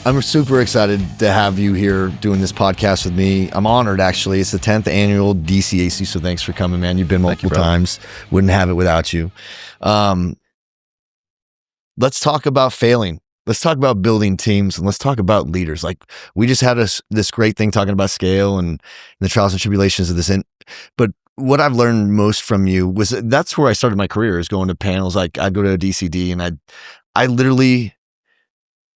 I'm super excited to have you here doing this podcast with me. I'm honored, actually. It's the 10th annual DCAC, so thanks for coming, man. You've been multiple times. Wouldn't have it without you. Let's talk about failing. Let's talk about building teams, and let's talk about leaders. Like, we just had this great thing talking about scale and the trials and tribulations of this. But what I've learned most from you was that's where I started my career, is going to panels. Like, I'd go to a DCD, and I literally,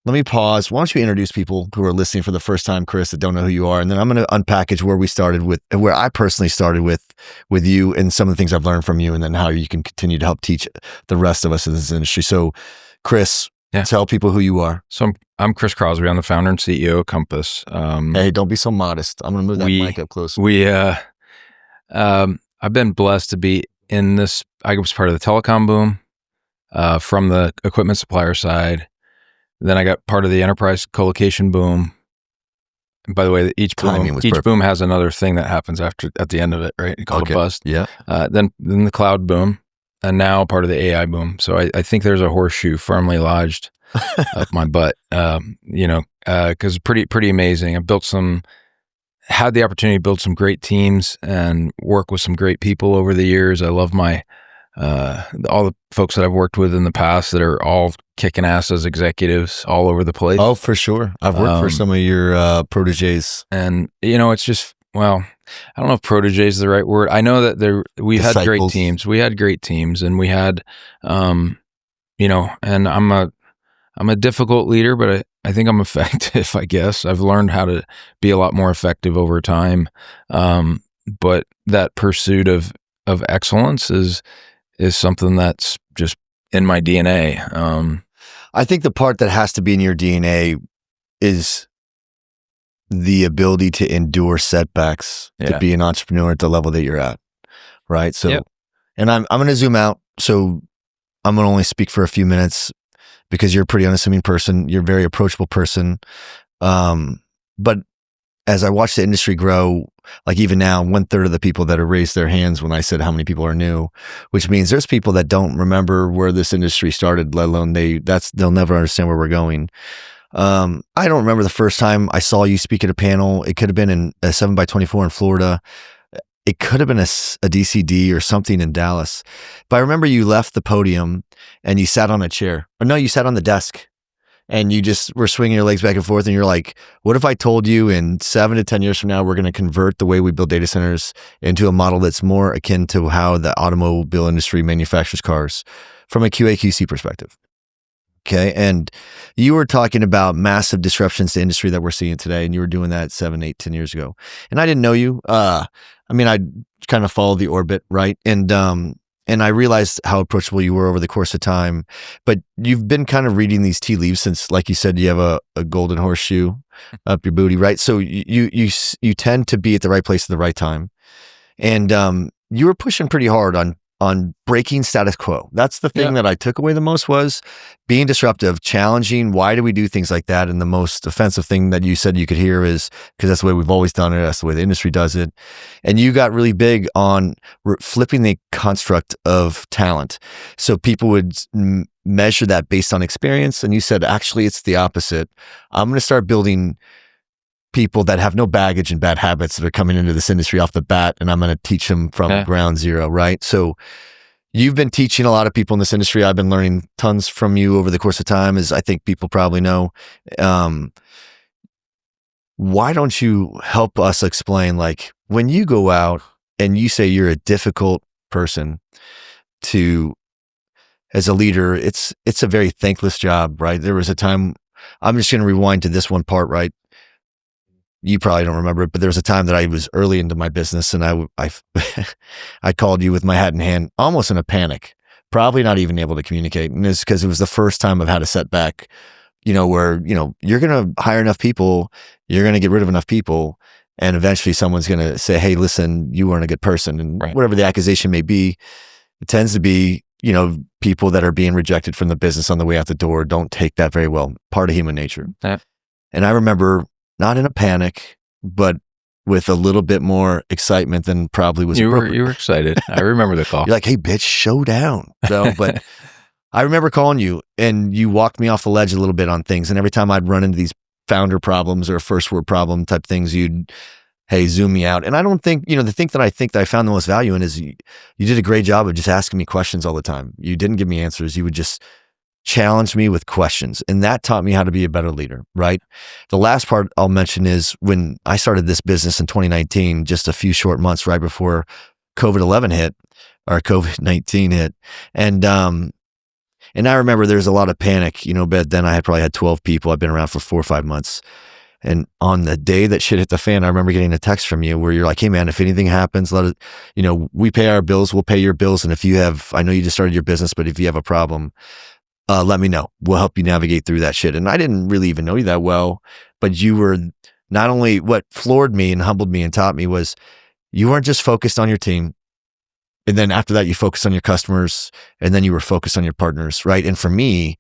let me pause. Why don't you introduce people who are listening for the first time, Chris, that don't know who you are, and then I'm going to unpackage where I personally started with you and some of the things I've learned from you, and then how you can continue to help teach the rest of us in this industry. So, Chris. Yeah. Tell people who you are. So I'm Chris Crosby. I'm the founder and CEO of Compass. Hey, don't be so modest. I'm going to move that mic up close. I've been blessed to be in this. I was part of the telecom boom from the equipment supplier side. Then I got part of the enterprise colocation boom. And by the way, each boom has another thing that happens at the end of it, right? Called a bust. Yeah. Then the cloud boom. And now part of the AI boom. So I think there's a horseshoe firmly lodged up my butt, because pretty amazing. I've had the opportunity to build some great teams and work with some great people over the years. I love all the folks that I've worked with in the past that are all kicking ass as executives all over the place. Oh, for sure. I've worked for some of your proteges. And, it's just, well, I don't know if protege is the right word. I know that we had great teams. We had great teams, and we had, and I'm a difficult leader, but I think I'm effective, I guess. I've learned how to be a lot more effective over time. But that pursuit of excellence is something that's just in my DNA. I think the part that has to be in your DNA is the ability to endure setbacks, to be an entrepreneur at the level that you're at, right? So, and I'm going to zoom out. So I'm going to only speak for a few minutes because you're a pretty unassuming person. You're a very approachable person. But as I watch the industry grow, like even now, 1/3 of the people that have raised their hands when I said how many people are new, which means there's people that don't remember where this industry started, let alone they'll never understand where we're going. I don't remember the first time I saw you speak at a panel. It could have been in a 7x24 in Florida. It could have been a DCD or something in Dallas. But I remember you left the podium and you sat on a chair. Or no, you sat on the desk and you just were swinging your legs back and forth. And you're like, what if I told you in 7 to 10 years from now, we're going to convert the way we build data centers into a model that's more akin to how the automobile industry manufactures cars from a QA/QC perspective? Okay. And you were talking about massive disruptions to industry that we're seeing today. And you were doing that 7, 8, 10 years ago. And I didn't know you. I kind of followed the orbit, right? And I realized how approachable you were over the course of time. But you've been kind of reading these tea leaves since, like you said, you have a golden horseshoe up your booty, right? So you tend to be at the right place at the right time. And you were pushing pretty hard on breaking status quo. That's the thing that I took away the most, was being disruptive, challenging. Why do we do things like that? And the most offensive thing that you said you could hear is because that's the way we've always done it. That's the way the industry does it. And you got really big on flipping the construct of talent. So people would measure that based on experience. And you said, actually, it's the opposite. I'm going to start building people that have no baggage and bad habits that are coming into this industry off the bat, and I'm going to teach them from ground zero, right? So you've been teaching a lot of people in this industry. I've been learning tons from you over the course of time, as I think people probably know. Why don't you help us explain, like, when you go out and you say you're a difficult person as a leader, it's a very thankless job, right? There was a time, I'm just going to rewind to this one part, right? You probably don't remember it, but there was a time that I was early into my business, and I called you with my hat in hand, almost in a panic, probably not even able to communicate. And it's because it was the first time I've had a setback, where, you're going to hire enough people, you're going to get rid of enough people, and eventually someone's going to say, hey, listen, you weren't a good person. And whatever the accusation may be, it tends to be, people that are being rejected from the business on the way out the door don't take that very well. Part of human nature. Yeah. And I remember, not in a panic, but with a little bit more excitement than probably was appropriate. You were excited. I remember the call. You're like, hey, bitch, show down. So, but I remember calling you, and you walked me off the ledge a little bit on things. And every time I'd run into these founder problems or first word problem type things, you'd, hey, zoom me out. And I don't think, the thing that I found the most value in is you did a great job of just asking me questions all the time. You didn't give me answers. You would just challenge me with questions. And that taught me how to be a better leader, right? The last part I'll mention is when I started this business in 2019, just a few short months right before COVID-19 hit. And I remember there's a lot of panic, but then I had probably had 12 people. I've been around for 4 or 5 months. And on the day that shit hit the fan, I remember getting a text from you where you're like, hey man, if anything happens, let it, we pay our bills, we'll pay your bills. And if you have, I know you just started your business, but if you have a problem, let me know. We'll help you navigate through that shit. And I didn't really even know you that well, but you were not only what floored me and humbled me and taught me was you weren't just focused on your team. And then after that, you focused on your customers, and then you were focused on your partners, right? And for me,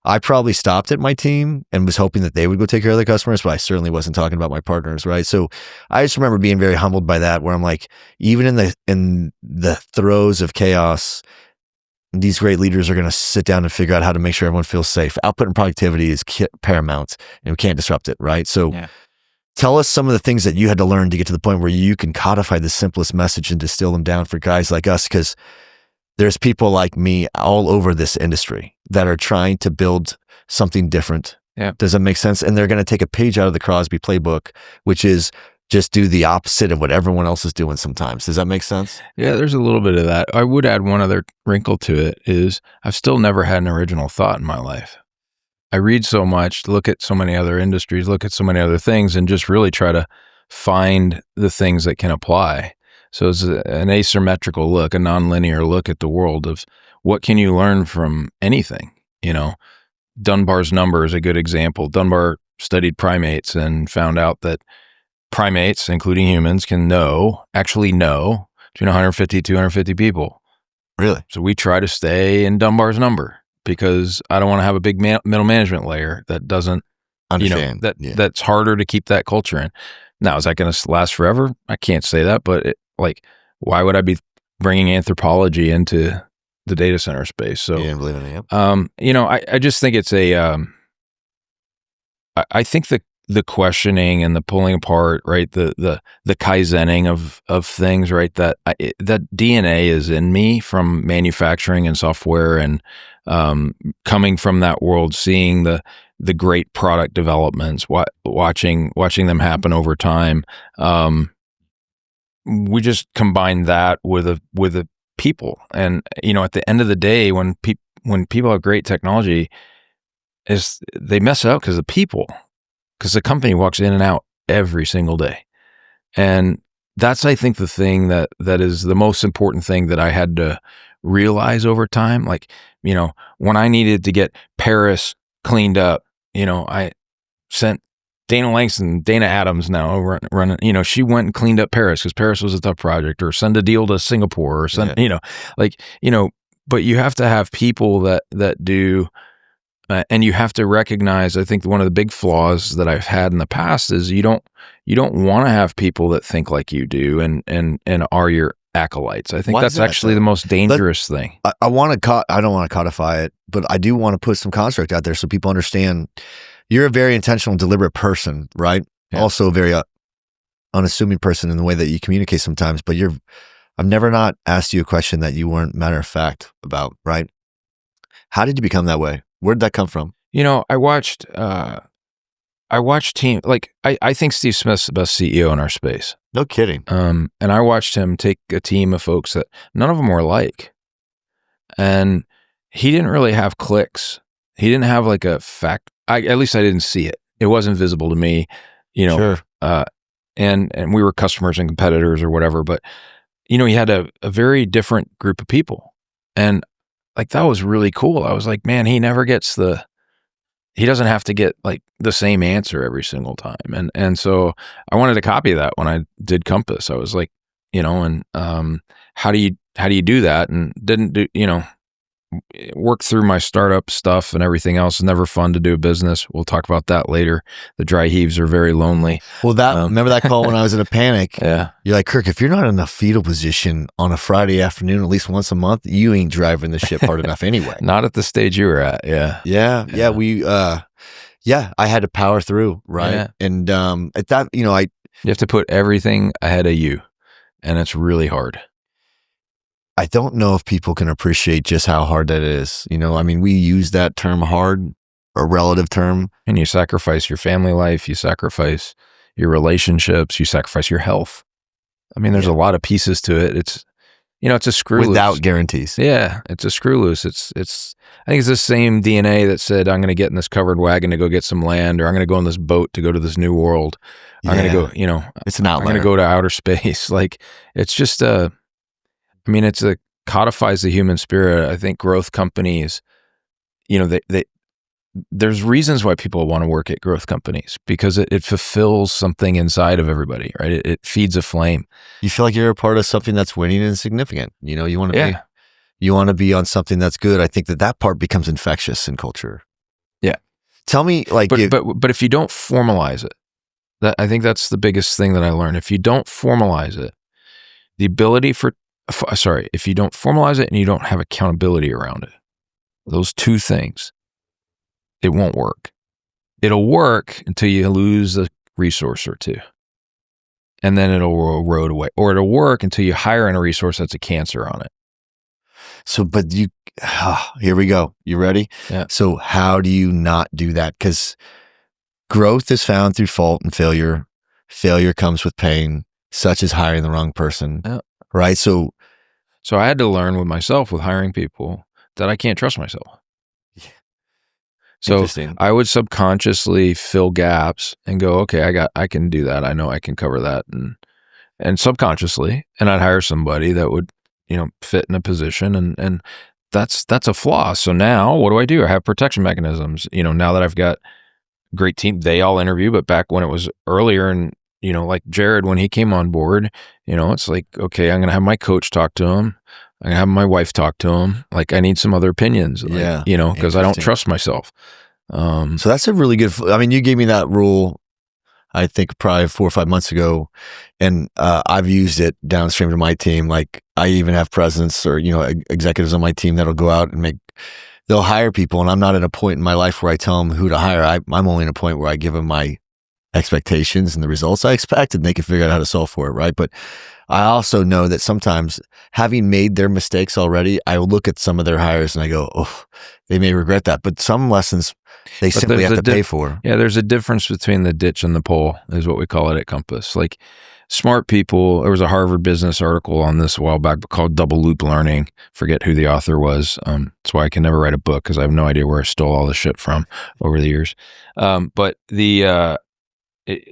I probably stopped at my team and was hoping that they would go take care of their customers, but I certainly wasn't talking about my partners, right? So I just remember being very humbled by that, where I'm like, even in the throes of chaos, these great leaders are going to sit down and figure out how to make sure everyone feels safe. Output and productivity is paramount, and we can't disrupt it, right? So tell us some of the things that you had to learn to get to the point where you can codify the simplest message and distill them down for guys like us, because there's people like me all over this industry that are trying to build something different. Yeah. Does that make sense? And they're going to take a page out of the Crosby playbook, which is just do the opposite of what everyone else is doing sometimes. Does that make sense? Yeah, there's a little bit of that. I would add one other wrinkle to it is I've still never had an original thought in my life. I read so much, look at so many other industries, look at so many other things, and just really try to find the things that can apply. So it's an asymmetrical look, a nonlinear look at the world of what can you learn from anything. Dunbar's number is a good example. Dunbar studied primates and found out that primates, including humans, can actually know between 150 to 250 people. Really? So we try to stay in Dunbar's number because I don't want to have a big middle management layer that doesn't understand. That's harder to keep that culture in. Now, is that going to last forever? I can't say that, but why would I be bringing anthropology into the data center space? So, yeah, believe in it. I just think it's I think the questioning and the pulling apart, right? The kaizening of things, right? That DNA is in me from manufacturing and software, and coming from that world, seeing the great product developments, watching them happen over time. We just combine that with a people, and at the end of the day, when people have great technology, they mess up because of people. Because the company walks in and out every single day. And that's, I think, the thing that is the most important thing that I had to realize over time. When I needed to get Paris cleaned up, I sent Dana Langston, Dana Adams now running, she went and cleaned up Paris because Paris was a tough project, or send a deal to Singapore, or send, but you have to have people that do. And you have to recognize, I think one of the big flaws that I've had in the past is you don't want to have people that think like you do and are your acolytes. I think that's actually the most dangerous thing. I don't want to codify it, but I do want to put some construct out there so people understand you're a very intentional, deliberate person, right? Yeah. Also a very unassuming person in the way that you communicate sometimes, but I've never not asked you a question that you weren't matter of fact about, right? How did you become that way? Where did that come from? I watched team, I think Steve Smith's the best CEO in our space. No kidding. And I watched him take a team of folks that none of them were alike. And he didn't really have clicks. He didn't have a fact. At least I didn't see it. It wasn't visible to me, Sure. And we were customers and competitors or whatever, but he had a very different group of people. And that was really cool. I was like, man, he never gets he doesn't have to get the same answer every single time. And so I wanted to copy that when I did Compass. I was like, how do you do that? And didn't do, work through my startup stuff and everything else. Never fun to do a business. We'll talk about that later. The dry heaves are very lonely. Well, remember that call when I was in a panic? Yeah. You're like, Kirk, if you're not in a fetal position on a Friday afternoon, at least once a month, you ain't driving the ship hard enough anyway. Not at the stage you were at. Yeah. Yeah. We, Yeah, I had to power through, right? Yeah. And at that, you have to put everything ahead of you, and it's really hard. I don't know if people can appreciate just how hard that is. I mean, we use that term hard, a relative term. And you sacrifice your family life, you sacrifice your relationships, you sacrifice your health. I mean, there's a lot of pieces to it. It's, it's a screw loose. Without guarantees. Yeah, it's a screw loose. I think it's the same DNA that said, I'm going to get in this covered wagon to go get some land, or I'm going to go on this boat to go to this new world. I'm going to go, it's an outlier. I'm going to go to outer space. Like, it's just it codifies the human spirit. I think growth companies, there's reasons why people want to work at growth companies, because it fulfills something inside of everybody, right? It feeds a flame. You feel like you're a part of something that's winning and significant. You want to be on something that's good. I think that part becomes infectious in culture. Yeah. Tell me, like, but if you don't formalize it, I think that's the biggest thing that I learned. If you don't formalize it, if you don't formalize it and you don't have accountability around it, those two things, it won't work. It'll work until you lose a resource or two, and then it'll erode away. Or it'll work until you hire in a resource that's a cancer on it. So, but here we go. You ready? Yeah. So how do you not do that? Because growth is found through fault and failure. Failure comes with pain, such as hiring the wrong person. Yeah. Right? So I had to learn with myself, with hiring people, that I can't trust myself. So I would subconsciously fill gaps and go, okay, I can do that. I know I can cover that. And subconsciously, and I'd hire somebody that would, fit in a position, and that's a flaw. So now what do? I have protection mechanisms. Now that I've got a great team, they all interview, but back when it was earlier, and like Jared, when he came on board, it's like, okay, I'm going to have my coach talk to him. I'm going to have my wife talk to him. Like, I need some other opinions, because I don't trust myself. So that's a really good, you gave me that rule, I think probably 4 or 5 months ago, and I've used it downstream to my team. Like, I even have presidents or, executives on my team that'll go out and they'll hire people. And I'm not at a point in my life where I tell them who to hire. I'm only at a point where I give them my expectations and the results I expect, and they can figure out how to solve for it, right? But I also know that sometimes, having made their mistakes already, I will look at some of their hires and I go, oh, they may regret that. But some lessons they simply have to pay for. Yeah, there's a difference between the ditch and the pole, is what we call it at Compass. Like, smart people, there was a Harvard Business article on this a while back called Double Loop Learning. Forget who the author was. That's why I can never write a book, because I have no idea where I stole all this shit from over the years. But the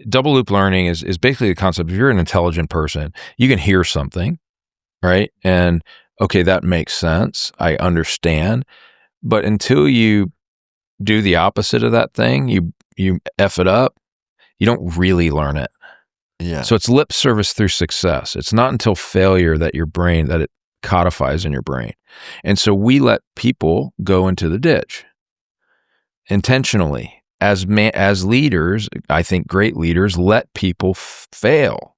double loop learning is basically the concept. If you're an intelligent person, you can hear something, right? And okay, that makes sense. I understand. But until you do the opposite of that thing, you F it up, you don't really learn it. Yeah. So it's lip service through success. It's not until failure that it codifies in your brain. And so we let people go into the ditch intentionally. As leaders, I think great leaders let people fail.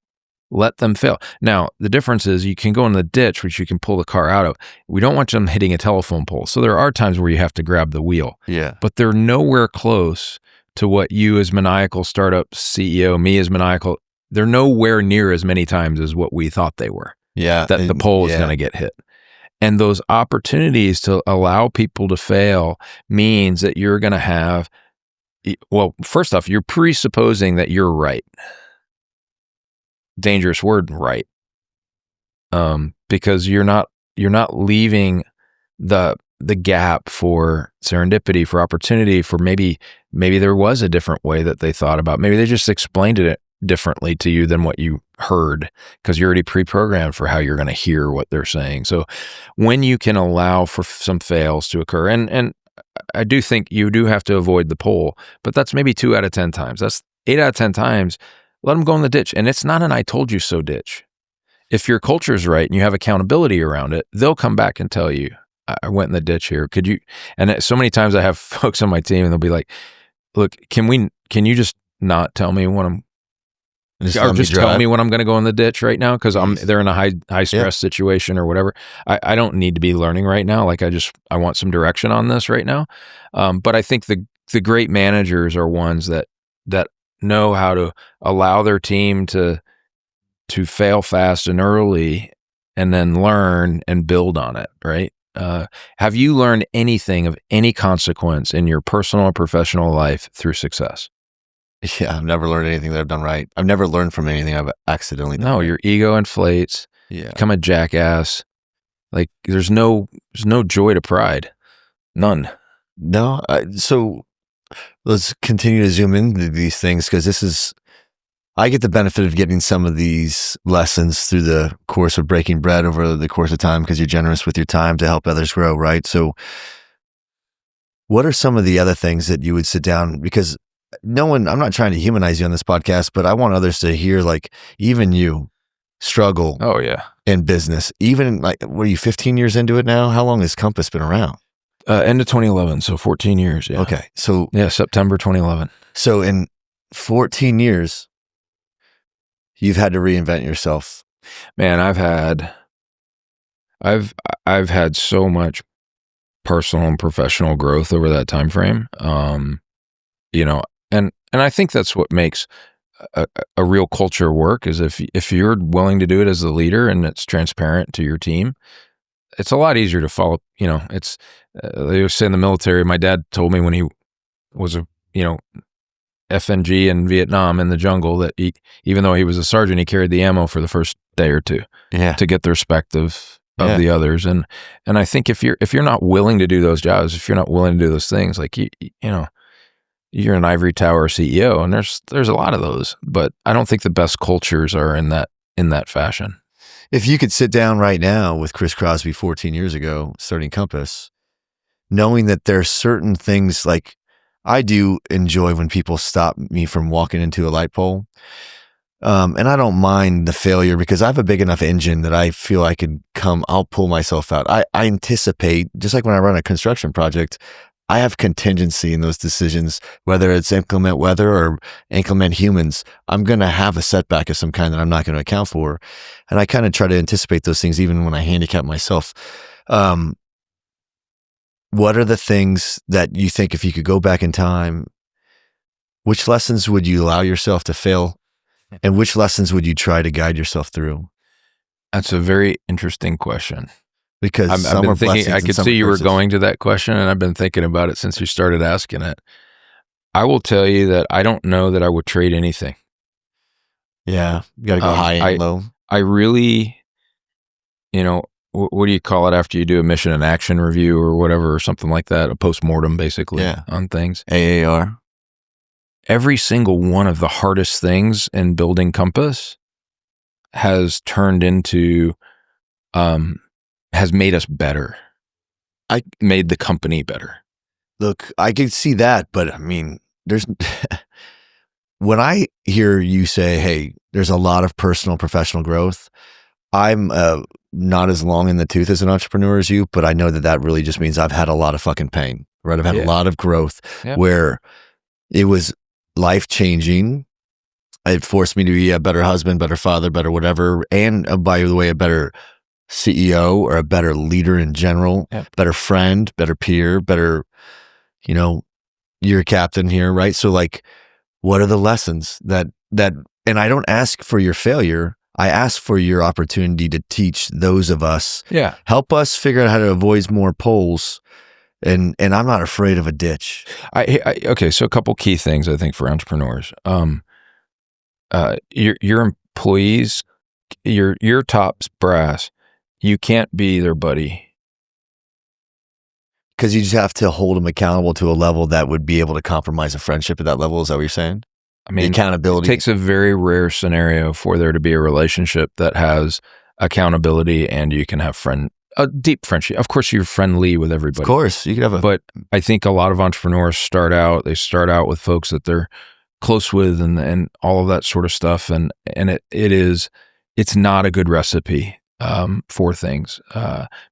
Let them fail. Now, the difference is you can go in the ditch, which you can pull the car out of. We don't want them hitting a telephone pole. So there are times where you have to grab the wheel. Yeah. But they're nowhere close to what you as maniacal startup CEO, me as maniacal, they're nowhere near as many times as what we thought they were. Yeah. That the pole is going to get hit. And those opportunities to allow people to fail means that you're going to have, well, first off, you're presupposing that you're right. Dangerous word, right? Because you're not leaving the gap for serendipity, for opportunity, for maybe there was a different way that they thought about. Maybe they just explained it differently to you than what you heard, because you're already pre-programmed for how you're going to hear what they're saying. So when you can allow for some fails to occur, and I do think you do have to avoid the pole, but that's maybe 2 out of 10 times. That's 8 out of 10 times. Let them go in the ditch. And it's not an I told you so ditch. If your culture is right and you have accountability around it, they'll come back and tell you, I went in the ditch here. Could you? And so many times I have folks on my team and they'll be like, look, can you just not tell me when I'm, just tell me when I'm going to go in the ditch right now? Cause they're in a high stress situation or whatever. I don't need to be learning right now. Like I want some direction on this right now. But I think the great managers are ones that know how to allow their team to fail fast and early, and then learn and build on it, right? Have you learned anything of any consequence in your personal or professional life through success? Yeah, I've never learned anything that I've done right. I've never learned from anything I've accidentally done. No, your ego inflates. Yeah. Become a jackass. Like there's no joy to pride. None. No. So let's continue to zoom into these things, because I get the benefit of getting some of these lessons through the course of breaking bread over the course of time, because you're generous with your time to help others grow, right? So what are some of the other things that you would sit down, because I'm not trying to humanize you on this podcast, but I want others to hear, like, even you struggle. Oh yeah. In business, even like, what are you, 15 years into it now? How long has Compass been around? End of 2011. So 14 years. Yeah. Okay. So yeah, September 2011. So in 14 years, you've had to reinvent yourself. Man, I've had so much personal and professional growth over that time frame. And I think that's what makes a real culture work, is if you're willing to do it as the leader and it's transparent to your team, it's a lot easier to follow. It's they always say in the military, my dad told me when he was a FNG in Vietnam in the jungle, that even though he was a sergeant, he carried the ammo for the first day or two to get the respect of the others. And I think if you're not willing to do those jobs, if you're not willing to do those things, like you're an ivory tower CEO, and there's a lot of those, but I don't think the best cultures are in that fashion. If you could sit down right now with Chris Crosby 14 years ago, starting Compass, knowing that there are certain things, like I do enjoy when people stop me from walking into a light pole. And I don't mind the failure, because I have a big enough engine that I feel I'll pull myself out. I anticipate, just like when I run a construction project, I have contingency in those decisions, whether it's inclement weather or inclement humans. I'm going to have a setback of some kind that I'm not going to account for. And I kind of try to anticipate those things even when I handicap myself. What are the things that you think, if you could go back in time, which lessons would you allow yourself to fail? And which lessons would you try to guide yourself through? That's a very interesting question. Because I've been thinking, I could see you were going to that question, and I've been thinking about it since you started asking it. I will tell you that I don't know that I would trade anything. Yeah, you got to go high and low. I really, what do you call it after you do a mission and action review or whatever, or something like that, a postmortem basically on things. AAR. Every single one of the hardest things in building Compass has turned into, has made us better. I made the company better. Look, I can see that, but I mean, when I hear you say, hey, there's a lot of personal, professional growth, I'm not as long in the tooth as an entrepreneur as you, but I know that really just means I've had a lot of fucking pain, right? I've had a lot of growth where it was life-changing. It forced me to be a better husband, better father, better whatever, and by the way, a better CEO or a better leader in general, better friend, better peer, better, you're a captain here, right? So like, what are the lessons that, and I don't ask for your failure. I ask for your opportunity to teach those of us, help us figure out how to avoid more poles. And I'm not afraid of a ditch. Okay. So a couple key things I think for entrepreneurs, your employees, your top brass, you can't be their buddy. Because you just have to hold them accountable to a level that would be able to compromise a friendship at that level. Is that what you're saying? I mean, the accountability. It takes a very rare scenario for there to be a relationship that has accountability and you can have a deep friendship. Of course, you're friendly with everybody. Of course, you could have But I think a lot of entrepreneurs start out with folks that they're close with and all of that sort of stuff. And it's not a good recipe for things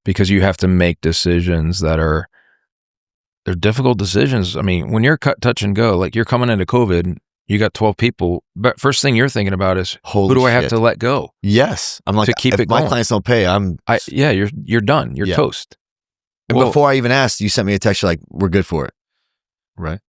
because you have to make decisions they're difficult decisions. I mean, when you're cut, touch, and go, like you're coming into COVID, you got 12 people, but first thing you're thinking about is who do I have to let go? Yes. I'm like, to keep it going. My clients don't pay, you're done. You're toast. And before I even asked, you sent me a text, you're like, we're good for it. Right.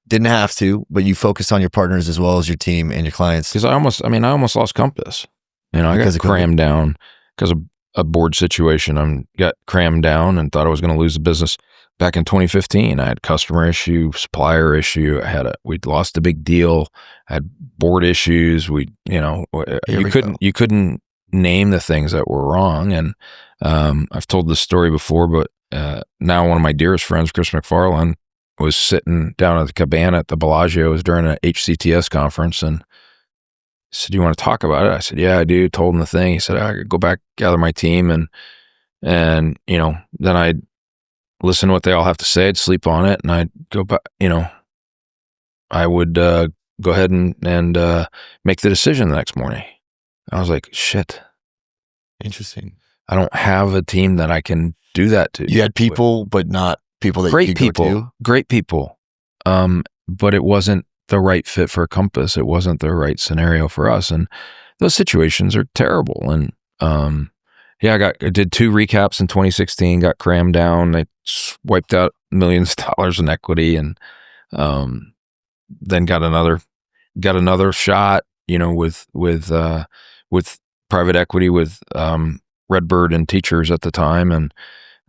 Didn't have to, but you focused on your partners as well as your team and your clients. Because I almost lost compass. I got crammed down because of a board situation. I got crammed down and thought I was going to lose the business. Back in 2015, I had customer issue, supplier issue. We'd lost a big deal. I had board issues. You couldn't name the things that were wrong. And I've told this story before, but now one of my dearest friends, Chris McFarland, was sitting down at the cabana at the Bellagio. It was during an HCTS conference, and he said, "You want to talk about it?" I said, "Yeah, I do." Told him the thing. He said, "I could go back, gather my team, and then I'd listen to what they all have to say. I'd sleep on it, and I'd go back. I would go ahead and make the decision the next morning." I was like, "Shit, interesting. I don't have a team that I can do that to." You had people, but not people that great people, great people. But it wasn't the right fit for Compass. It wasn't the right scenario for us. And those situations are terrible. And, I did 2 recaps in 2016, got crammed down. They wiped out millions of dollars in equity, and, then got another shot, with private equity with, Redbird and Teachers at the time.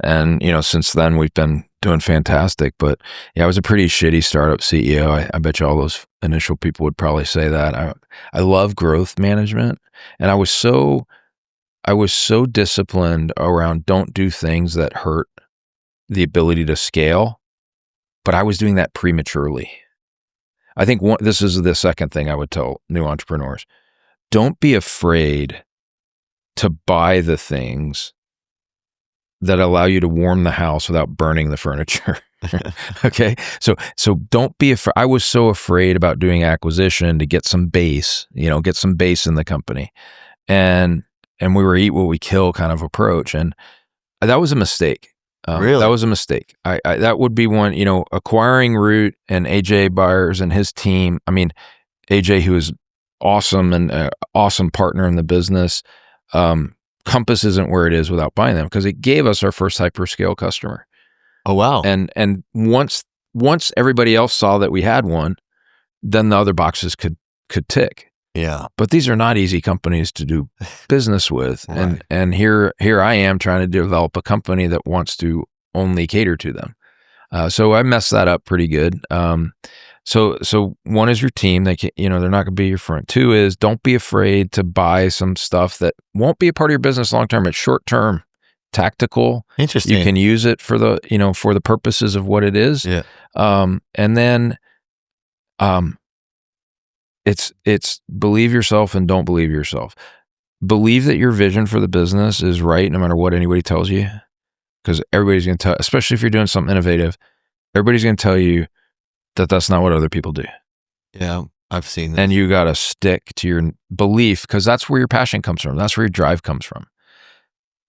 And since then we've been doing fantastic. But yeah, I was a pretty shitty startup CEO. I bet you all those initial people would probably say that. I love growth management, and I was so disciplined around don't do things that hurt the ability to scale, but I was doing that prematurely. I think this is the second thing I would tell new entrepreneurs. Don't be afraid to buy the things that allow you to warm the house without burning the furniture. Okay. So don't be afraid. I was so afraid about doing acquisition to get some base, get some base in the company. And we were eat what we kill kind of approach. And that was a mistake. Really? That was a mistake. That would be one, acquiring Root and AJ Byers and his team. I mean, AJ, who is awesome and an awesome partner in the business. Compass isn't where it is without buying them, because it gave us our first hyperscale customer. Oh, wow. And once everybody else saw that we had one, then the other boxes could tick. Yeah. But these are not easy companies to do business with. Right. And here I am trying to develop a company that wants to only cater to them. So I messed that up pretty good. So one is your team. They're not going to be your friend. 2 is don't be afraid to buy some stuff that won't be a part of your business long term. It's short term, tactical. Interesting. You can use it for the purposes of what it is. Yeah. And then, it's believe yourself and don't believe yourself. Believe that your vision for the business is right, no matter what anybody tells you, because everybody's going to tell, especially if you're doing something innovative, everybody's going to tell you that that's not what other people do. Yeah, I've seen that. And you got to stick to your belief, because that's where your passion comes from. That's where your drive comes from.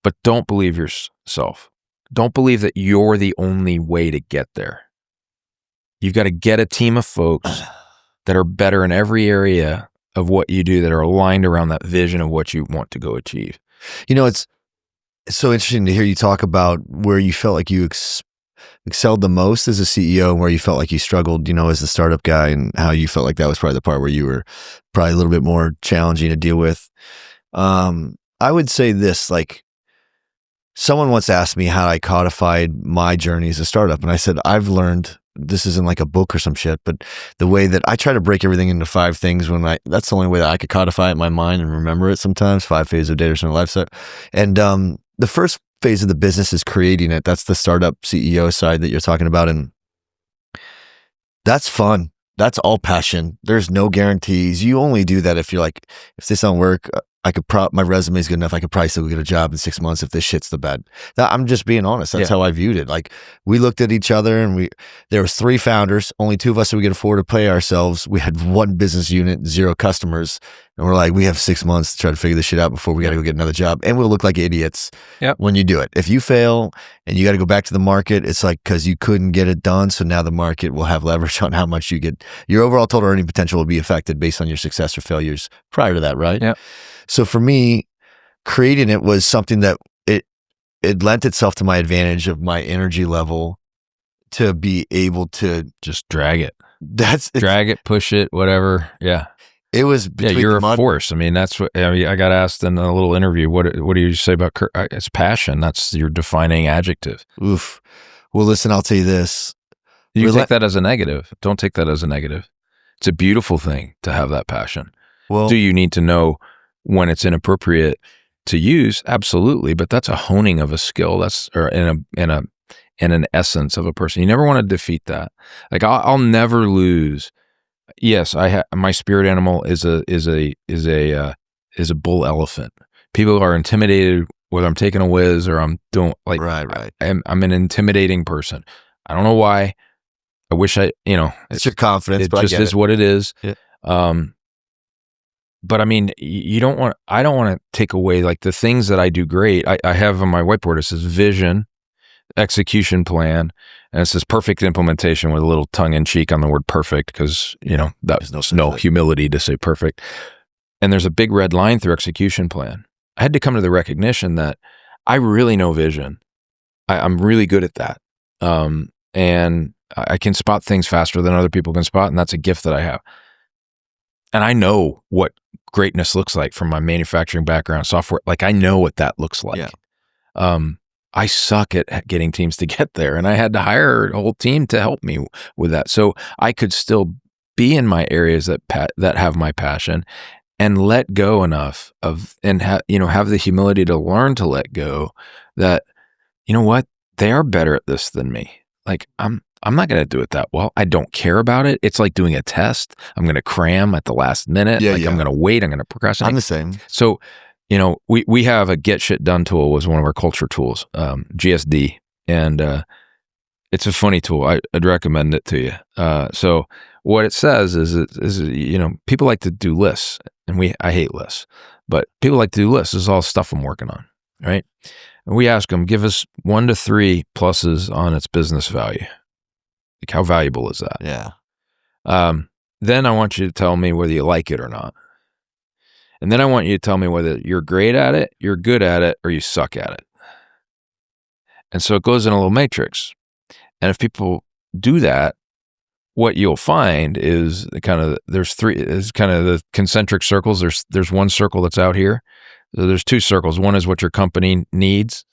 But don't believe yourself. Don't believe that you're the only way to get there. You've got to get a team of folks that are better in every area of what you do, that are aligned around that vision of what you want to go achieve. It's so interesting to hear you talk about where you felt like you excelled the most as a CEO and where you felt like you struggled, as a startup guy, and how you felt like that was probably the part where you were probably a little bit more challenging to deal with. I would say this, like, someone once asked me how I codified my journey as a startup. And I said, I've learned, this isn't like a book or some shit, but the way that I try to break everything into 5 things that's the only way that I could codify it in my mind and remember it sometimes, 5 phases of data center lifecycle. And the first phase of the business is creating it. That's the startup CEO side that you're talking about. And that's fun. That's all passion. There's no guarantees. You only do that if you're like, if this don't work, my resume is good enough. I could probably still get a job in 6 months if this shit's the bed. I'm just being honest. That's how I viewed it. Like, we looked at each other, and there was 3 founders, only 2 of us that we could afford to pay ourselves. We had 1 business unit, 0 customers. And we're like, we have 6 months to try to figure this shit out before we got to go get another job. And we'll look like idiots when you do it. If you fail and you got to go back to the market, it's like, because you couldn't get it done. So now the market will have leverage on how much you get. Your overall total earning potential will be affected based on your success or failures prior to that, right? Yeah. So for me, creating it was something that it lent itself to my advantage of my energy level to be able to just drag it. drag it, push it, whatever. Yeah. It was you're a force. I mean, that's what I got asked in a little interview. What do you say about Kirk? It's passion. That's your defining adjective. Oof. Well, listen, I'll tell you this. You take that as a negative. Don't take that as a negative. It's a beautiful thing to have that passion. Well, do you need to know when it's inappropriate to use? Absolutely, but that's a honing of a skill. That's in an essence of a person. You never want to defeat that. Like I'll never lose. Yes, my spirit animal is a bull elephant. People are intimidated whether I'm taking a whiz or I'm doing like right. I'm an intimidating person. I don't know why. I wish it's your confidence. It just is what it is. Yeah. But I mean, I don't want to take away like the things that I do great. I have on my whiteboard, it says vision, execution plan, and it says perfect implementation with a little tongue in cheek on the word perfect because, there's no humility to say perfect. And there's a big red line through execution plan. I had to come to the recognition that I really know vision. I'm really good at that. And I can spot things faster than other people can spot, and that's a gift that I have. And I know what greatness looks like from my manufacturing background, software. Like I know what that looks like. Yeah. I suck at getting teams to get there, and I had to hire a whole team to help me with that. So I could still be in my areas that have my passion, and let go enough of, and have the humility to learn to let go. That what, they are better at this than me. Like I'm not going to do it that well. I don't care about it. It's like doing a test. I'm going to cram at the last minute. I'm going to wait. I'm going to procrastinate. I'm the same. So, we have a get shit done tool was one of our culture tools, GSD. And it's a funny tool. I'd recommend it to you. So what it says is people like to do lists, and I hate lists, but people like to do lists. This is all stuff I'm working on, right? And we ask them, give us 1 to 3 pluses on its business value. Like, how valuable is that? Yeah. Then I want you to tell me whether you like it or not. And then I want you to tell me whether you're great at it, you're good at it, or you suck at it. And so it goes in a little matrix. And if people do that, what you'll find is there's the concentric circles. There's one circle that's out here. So there's 2 circles. One is what your company needs.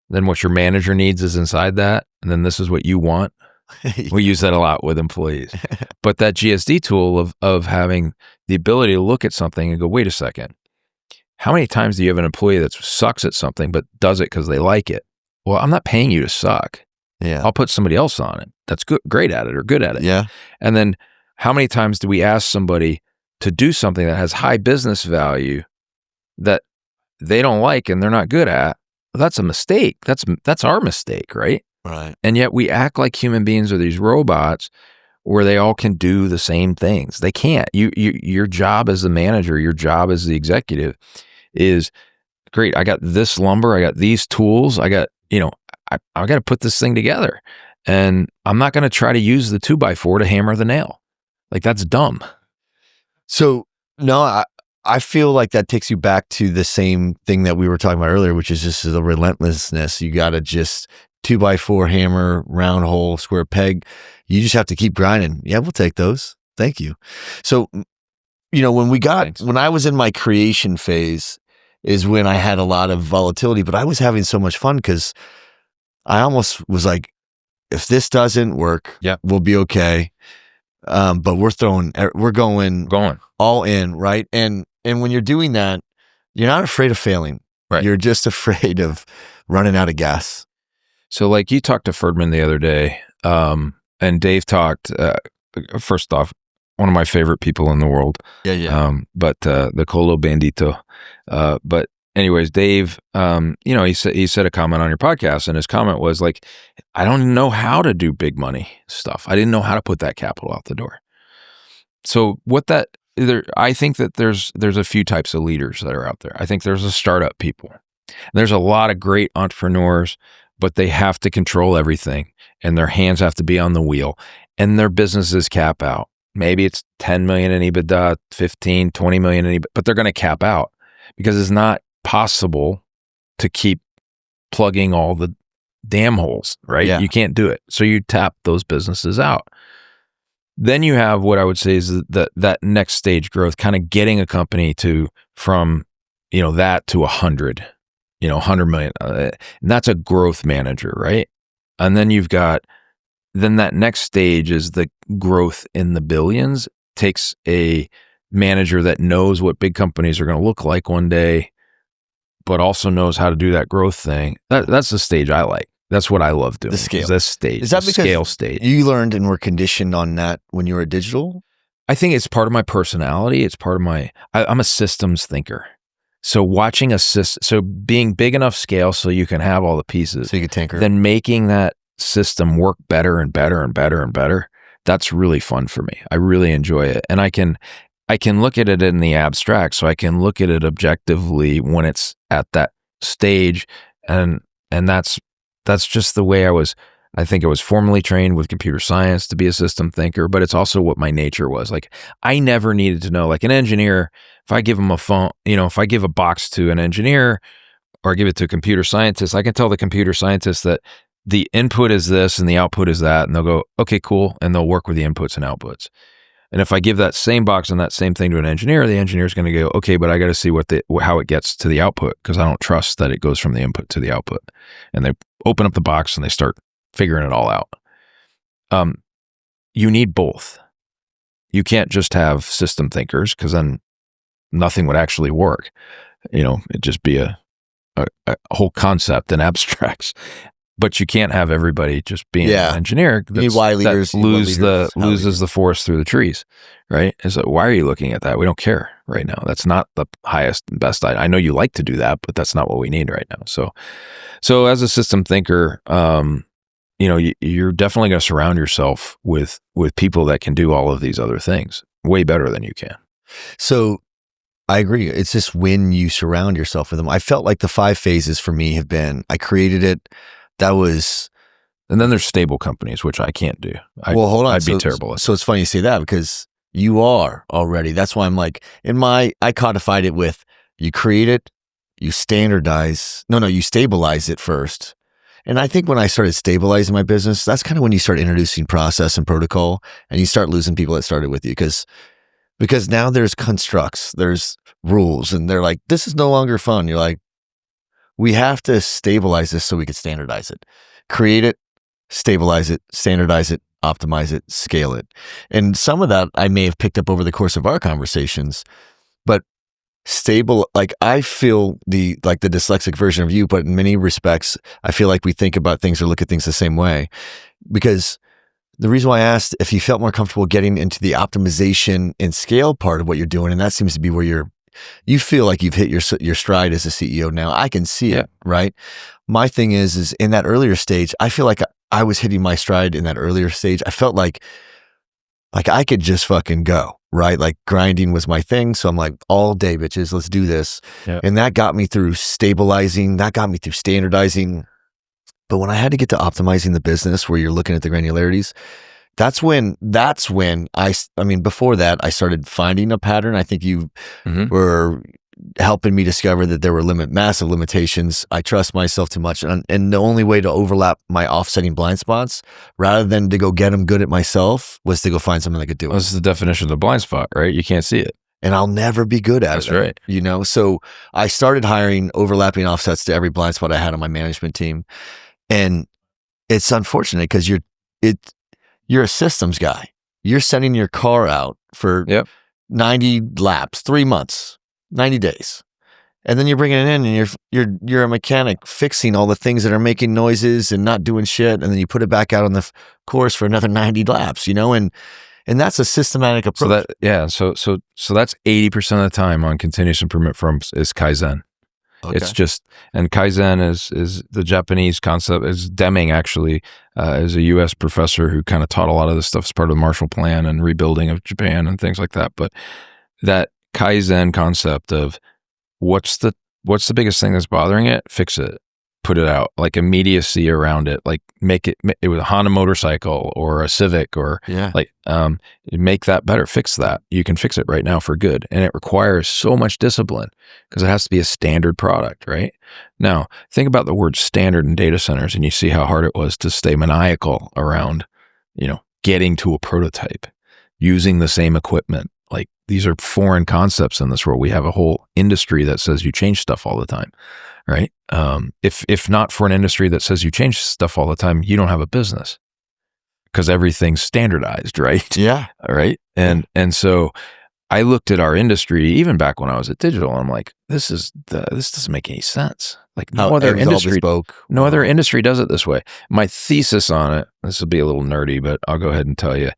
Then what your manager needs is inside that. And then this is what you want. We use that a lot with employees. But that GSD tool of having the ability to look at something and go, wait a second, how many times do you have an employee that sucks at something but does it because they like it? Well, I'm not paying you to suck. Yeah. I'll put somebody else on it that's great at it or good at it. Yeah. And then how many times do we ask somebody to do something that has high business value that they don't like and they're not good at? Well, that's a mistake. That's our mistake, right? Right. And yet we act like human beings are these robots where they all can do the same things. They can't. Your job as the manager, your job as the executive is, great, I got this lumber, I got these tools, I got, I got to put this thing together. And I'm not going to try to use the 2x4 to hammer the nail. Like, that's dumb. So, no, I feel like that takes you back to the same thing that we were talking about earlier, which is just the relentlessness. You got to just 2x4 hammer, round hole, square peg. You just have to keep grinding. Yeah, we'll take those. Thank you. So, when I was in my creation phase is when I had a lot of volatility, but I was having so much fun because I almost was like, if this doesn't work, we'll be okay. But we're going all in, right? And when you're doing that, you're not afraid of failing. Right. You're just afraid of running out of gas. So like you talked to Ferdman the other day, and Dave talked, first off, one of my favorite people in the world. Yeah. But the Colo Bandito. But anyways, Dave, he said a comment on your podcast, and his comment was like, I don't even know how to do big money stuff. I didn't know how to put that capital out the door. So I think that there's a few types of leaders that are out there. I think there's the startup people. There's a lot of great entrepreneurs, but they have to control everything, and their hands have to be on the wheel, and their businesses cap out. Maybe it's 10 million in EBITDA, 15, 20 million in EBITDA, but they're going to cap out because it's not possible to keep plugging all the damn holes, right? Yeah. You can't do it. So you tap those businesses out. then you have what I would say is that next stage growth, kind of getting a company from that to 100, 100 million. And that's a growth manager, right? And then then that next stage is the growth in the billions. Takes a manager that knows what big companies are going to look like one day, but also knows how to do that growth thing. That's the stage I like. That's what I love doing. The scale. This stage. Is that because scale stage? You learned and were conditioned on that when you were digital? I think it's part of my personality. It's part of I'm a systems thinker. So watching so being big enough scale so you can have all the pieces. So you can tinker. Then making that system work better and better and better and better. That's really fun for me. I really enjoy it. And I can look at it in the abstract. So I can look at it objectively when it's at that stage. And that's just the way I think I was formally trained with computer science to be a system thinker, but it's also what my nature was. Like, I never needed to know, like an engineer, if I give them a phone, if I give a box to an engineer or I give it to a computer scientist, I can tell the computer scientist that the input is this and the output is that, and they'll go, okay, cool. And they'll work with the inputs and outputs. And if I give that same box and that same thing to an engineer, the engineer is going to go, okay, but I got to see how it gets to the output, because I don't trust that it goes from the input to the output. And they open up the box and they start figuring it all out. You need both. You can't just have system thinkers, because then nothing would actually work. It'd just be a whole concept in abstracts. But you can't have everybody just being an engineer. You need Y leaders. Loses the forest through the trees, right? It's like, why are you looking at that? We don't care right now. That's not the highest and best. I know you like to do that, but that's not what we need right now. So as a system thinker, you're definitely going to surround yourself with people that can do all of these other things way better than you can. So I agree. It's just when you surround yourself with them. I felt like the 5 phases for me have been, I created it. And then there's stable companies, which I can't do. Hold on. I'd be terrible at. So it's funny you say that, because you are already. That's why I'm like, I codified it with, you create it, you standardize. You stabilize it first. And I think when I started stabilizing my business, that's kind of when you start introducing process and protocol, and you start losing people that started with you, because now there's constructs, there's rules, and they're like, this is no longer fun. You're like, we have to stabilize this so we can standardize it. Create it, stabilize it, standardize it, optimize it, scale it. And some of that I may have picked up over the course of our conversations, but stable, like I feel the dyslexic version of you, but in many respects, I feel like we think about things or look at things the same way. Because the reason why I asked if you felt more comfortable getting into the optimization and scale part of what you're doing, and that seems to be where you feel like you've hit your stride as a CEO now. I can see it, right? My thing is in that earlier stage, I feel like I was hitting my stride in that earlier stage. I felt like I could just fucking go, right? Like grinding was my thing. So I'm like, all day, bitches, let's do this. Yep. And that got me through stabilizing. That got me through standardizing. But when I had to get to optimizing the business, where you're looking at the granularities, that's when before that, I started finding a pattern. I think you were helping me discover that there were massive limitations. I trust myself too much. And the only way to overlap my offsetting blind spots, rather than to go get them good at myself, was to go find someone that could do it. This is the definition of the blind spot, right? You can't see it. And I'll never be good at it. That's right. So I started hiring overlapping offsets to every blind spot I had on my management team. And it's unfortunate, because you're a systems guy. You're sending your car out for 90 laps, 3 months, 90 days. And then you're bringing it in, and you're a mechanic fixing all the things that are making noises and not doing shit. And then you put it back out on the course for another 90 laps, and that's a systematic approach. So that's 80% of the time on continuous improvement firms is Kaizen. Okay. It's just, and Kaizen is the Japanese concept. Is Deming actually is a U.S. professor who kind of taught a lot of this stuff as part of the Marshall Plan and rebuilding of Japan and things like that. But that Kaizen concept of what's the biggest thing that's bothering it, fix it, put it out, like immediacy around it, like make it with a Honda motorcycle or a Civic or make that better, fix that. You can fix it right now for good. And it requires so much discipline, because it has to be a standard product, right? Now, think about the word standard in data centers, and you see how hard it was to stay maniacal around, getting to a prototype. using the same equipment. Like, these are foreign concepts in this world. We have a whole industry that says you change stuff all the time, right? If not for an industry that says you change stuff all the time, you don't have a business because everything's standardized, right? Yeah. Right. And so I looked at our industry even back when I was at Digital, and I'm like, this doesn't make any sense. Like, no other industry does it this way. My thesis on it, this will be a little nerdy, but I'll go ahead and tell you.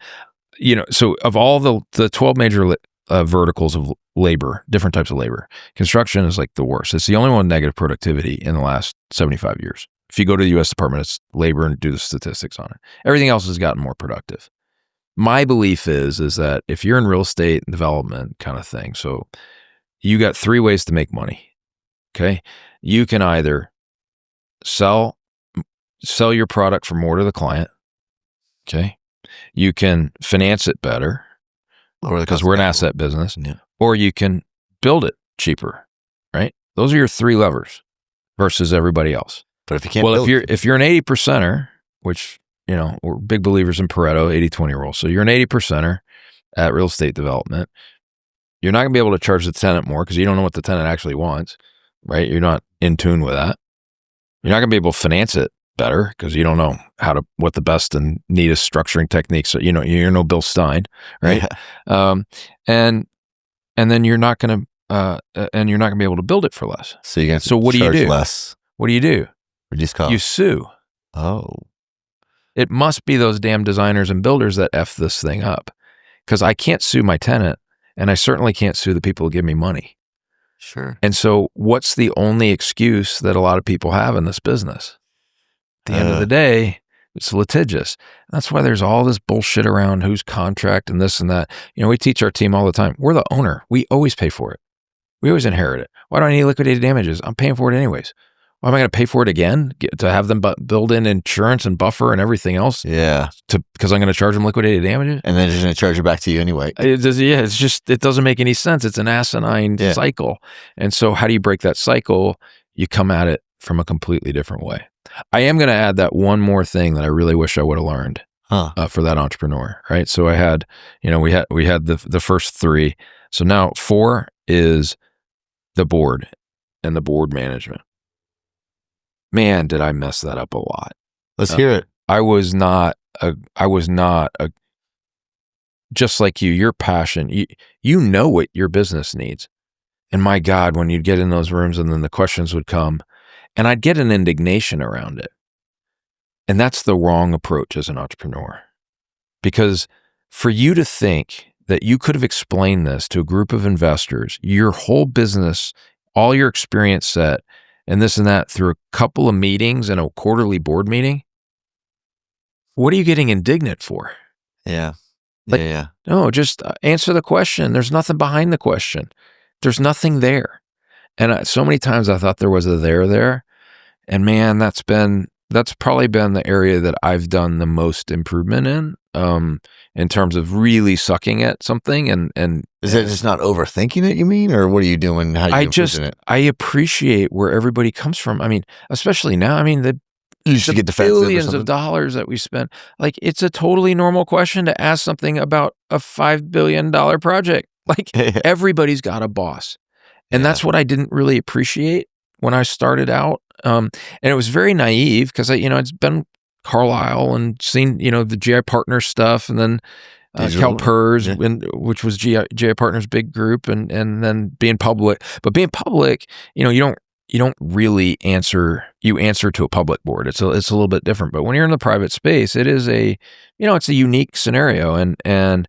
So of all the 12 major verticals of labor, different types of labor, construction is like the worst. It's the only one with negative productivity in the last 75 years. If you go to the U.S. Department, it's labor and do the statistics on it. Everything else has gotten more productive. My belief is that if you're in real estate and development kind of thing, so you got 3 ways to make money. Okay. You can either sell your product for more to the client. Okay. You can finance it better because we're an asset business, or you can build it cheaper, right? Those are your 3 levers versus everybody else. But if you can't if you're an 80%er, which, we're big believers in Pareto 80-20 rule. So you're an 80%er at real estate development. You're not going to be able to charge the tenant more because you don't know what the tenant actually wants, right? You're not in tune with that. You're not going to be able to finance it better because you don't know what the best and neatest structuring techniques are. You're no Bill Stein, right? Yeah. And then you're not going to be able to build it for less. So you're going to what charge do you do? Less. What do you do? Reduce cost. You sue. Oh. It must be those damn designers and builders that F this thing up, because I can't sue my tenant, and I certainly can't sue the people who give me money. Sure. And so what's the only excuse that a lot of people have in this business? At the end of the day, it's litigious. That's why there's all this bullshit around whose contract and this and that. We teach our team all the time. We're the owner. We always pay for it. We always inherit it. Why do I need liquidated damages? I'm paying for it anyways. Why am I going to pay for it again? To have them build in insurance and buffer and everything else? Yeah. Because I'm going to charge them liquidated damages? And then they're going to charge it back to you anyway. It doesn't make any sense. It's an asinine cycle. And so how do you break that cycle? You come at it from a completely different way. I am going to add that one more thing that I really wish I would have learned for that entrepreneur, right? So I had, we had the first 3. So now 4 is the board and the board management. Man, did I mess that up a lot. Let's hear it. I was not just like you, your passion, you know what your business needs. And my God, when you'd get in those rooms and then the questions would come, and I'd get an indignation around it. And that's the wrong approach as an entrepreneur. Because for you to think that you could have explained this to a group of investors, your whole business, all your experience set, and this and that through a couple of meetings and a quarterly board meeting, what are you getting indignant for? Yeah. No, just answer the question. There's nothing behind the question. There's nothing there. And so many times I thought there was a there. And man, that's probably been the area that I've done the most improvement in terms of really sucking at something. And is it just not overthinking it, you mean? Or what are you doing? How are you improving it? I appreciate where everybody comes from. I mean, especially now, I mean, the billions of dollars that we spend, like, it's a totally normal question to ask something about a $5 billion project. Like, everybody's got a boss. And that's what I didn't really appreciate when I started out. And it was very naive because it's been Carlisle and seen, the GI Partners stuff, and then Kelleher's, which was GI Partners' big group, and then being public. But being public, you don't really answer. You answer to a public board. It's a little bit different. But when you're in the private space, it is it's a unique scenario, and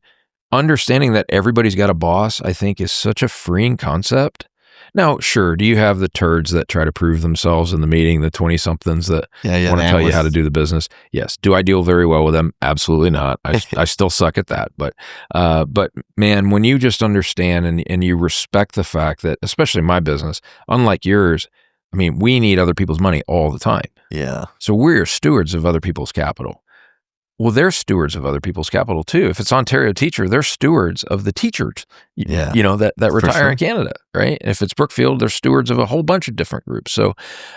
understanding that everybody's got a boss, I think, is such a freeing concept. Now, sure, do you have the turds that try to prove themselves in the meeting, the 20-somethings that want to tell you how to do the business? Yes. Do I deal very well with them? Absolutely not. I still suck at that. But man, when you just understand and you respect the fact that, especially my business, unlike yours, I mean, we need other people's money all the time. Yeah. So we're stewards of other people's capital. Well, they're stewards of other people's capital too. If it's Ontario Teacher, they're stewards of the teachers, that retire in Canada, right? If it's Brookfield, they're stewards of a whole bunch of different groups. So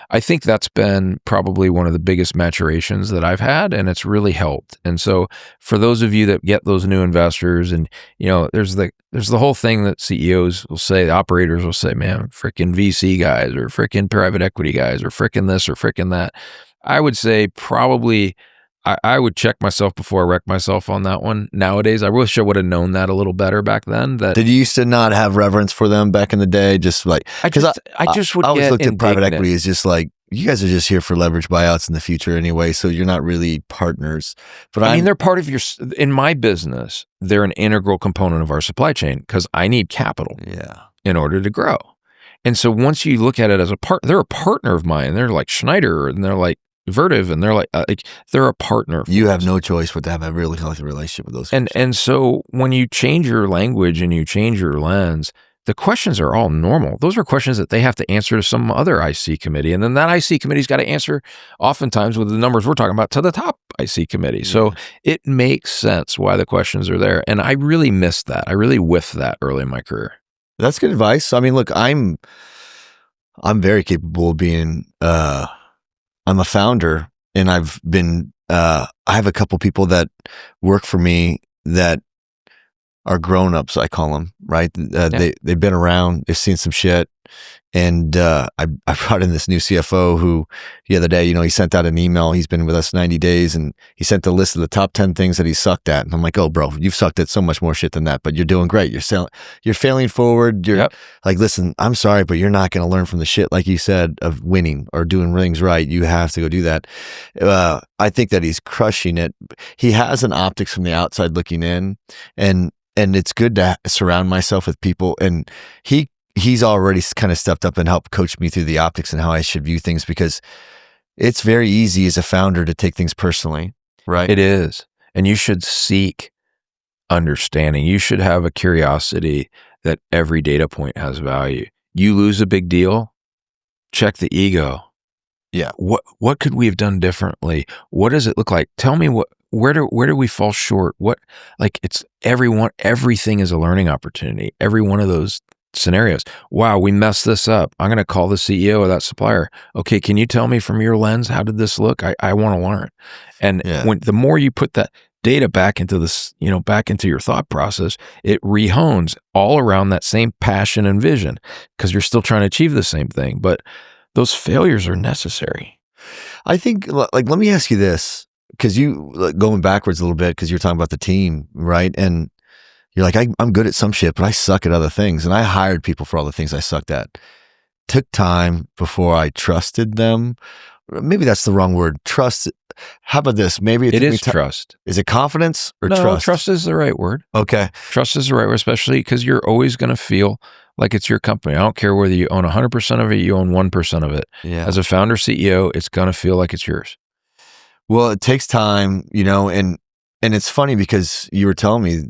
I think that's been probably one of the biggest maturations that I've had, and it's really helped. And so for those of you that get those new investors, and there's the whole thing that CEOs will say, the operators will say, man, freaking VC guys or freaking private equity guys or freaking this or freaking that. I would say probably I would check myself before I wreck myself on that one. Nowadays, I wish I would have known that a little better back then. Did you used to not have reverence for them back in the day? Just like, I always looked at private equity as just like, you guys are just here for leverage buyouts in the future anyway, so you're not really partners. But I mean, they're part of in my business, they're an integral component of our supply chain because I need capital in order to grow. And so once you look at it as they're a partner of mine. They're like Schneider, and they're like Vertiv, and they're like they're a partner. You have no choice but to have a really healthy relationship with those folks. And so when you change your language and you change your lens, the questions are all normal. Those are questions that they have to answer to some other IC committee, and then that IC committee's got to answer, oftentimes with the numbers we're talking about, to the top IC committee. Yeah. So it makes sense why the questions are there, and I really missed that. I really whiffed that early in my career. That's good advice. I mean, look, I'm very capable of being. I'm a founder, and I've been, I have a couple people that work for me that are grown-ups, I call them, right? They've been around, they've seen some shit. And I brought in this new CFO who the other day, he sent out an email. He's been with us 90 days, and he sent a list of the top 10 things that he sucked at. And I'm like, oh, bro, you've sucked at so much more shit than that, but you're doing great. You're failing forward. You're like, listen, I'm sorry, but you're not going to learn from the shit, like you said, of winning or doing things right. You have to go do that. I think that he's crushing it. He has an optics from the outside looking in, and it's good to surround myself with people. And he's already kind of stepped up and helped coach me through the optics and how I should view things, because it's very easy as a founder to take things personally, right? It is. And you should seek understanding. You should have a curiosity that every data point has value. You lose a big deal, check the ego. Yeah. What could we have done differently? What does it look like? Tell me where do we fall short? Everything is a learning opportunity. Every one of those scenarios. Wow, we messed this up. I'm going to call the CEO of that supplier. Okay, can you tell me from your lens, how did this look? I want to learn. And the more you put that data back into this, back into your thought process, it rehones all around that same passion and vision, because you're still trying to achieve the same thing. But those failures are necessary. I think, let me ask you this, because going backwards a little bit, because you're talking about the team, right? And you're like, I'm good at some shit, but I suck at other things. And I hired people for all the things I sucked at. Took time before I trusted them. Maybe that's the wrong word. Trust. How about this? Maybe it is trust. Is it confidence or trust? No, trust is the right word. Okay. Trust is the right word, especially because you're always going to feel like it's your company. I don't care whether you own 100% of it, you own 1% of it. Yeah. As a founder CEO, it's going to feel like it's yours. Well, it takes time, and it's funny because you were telling me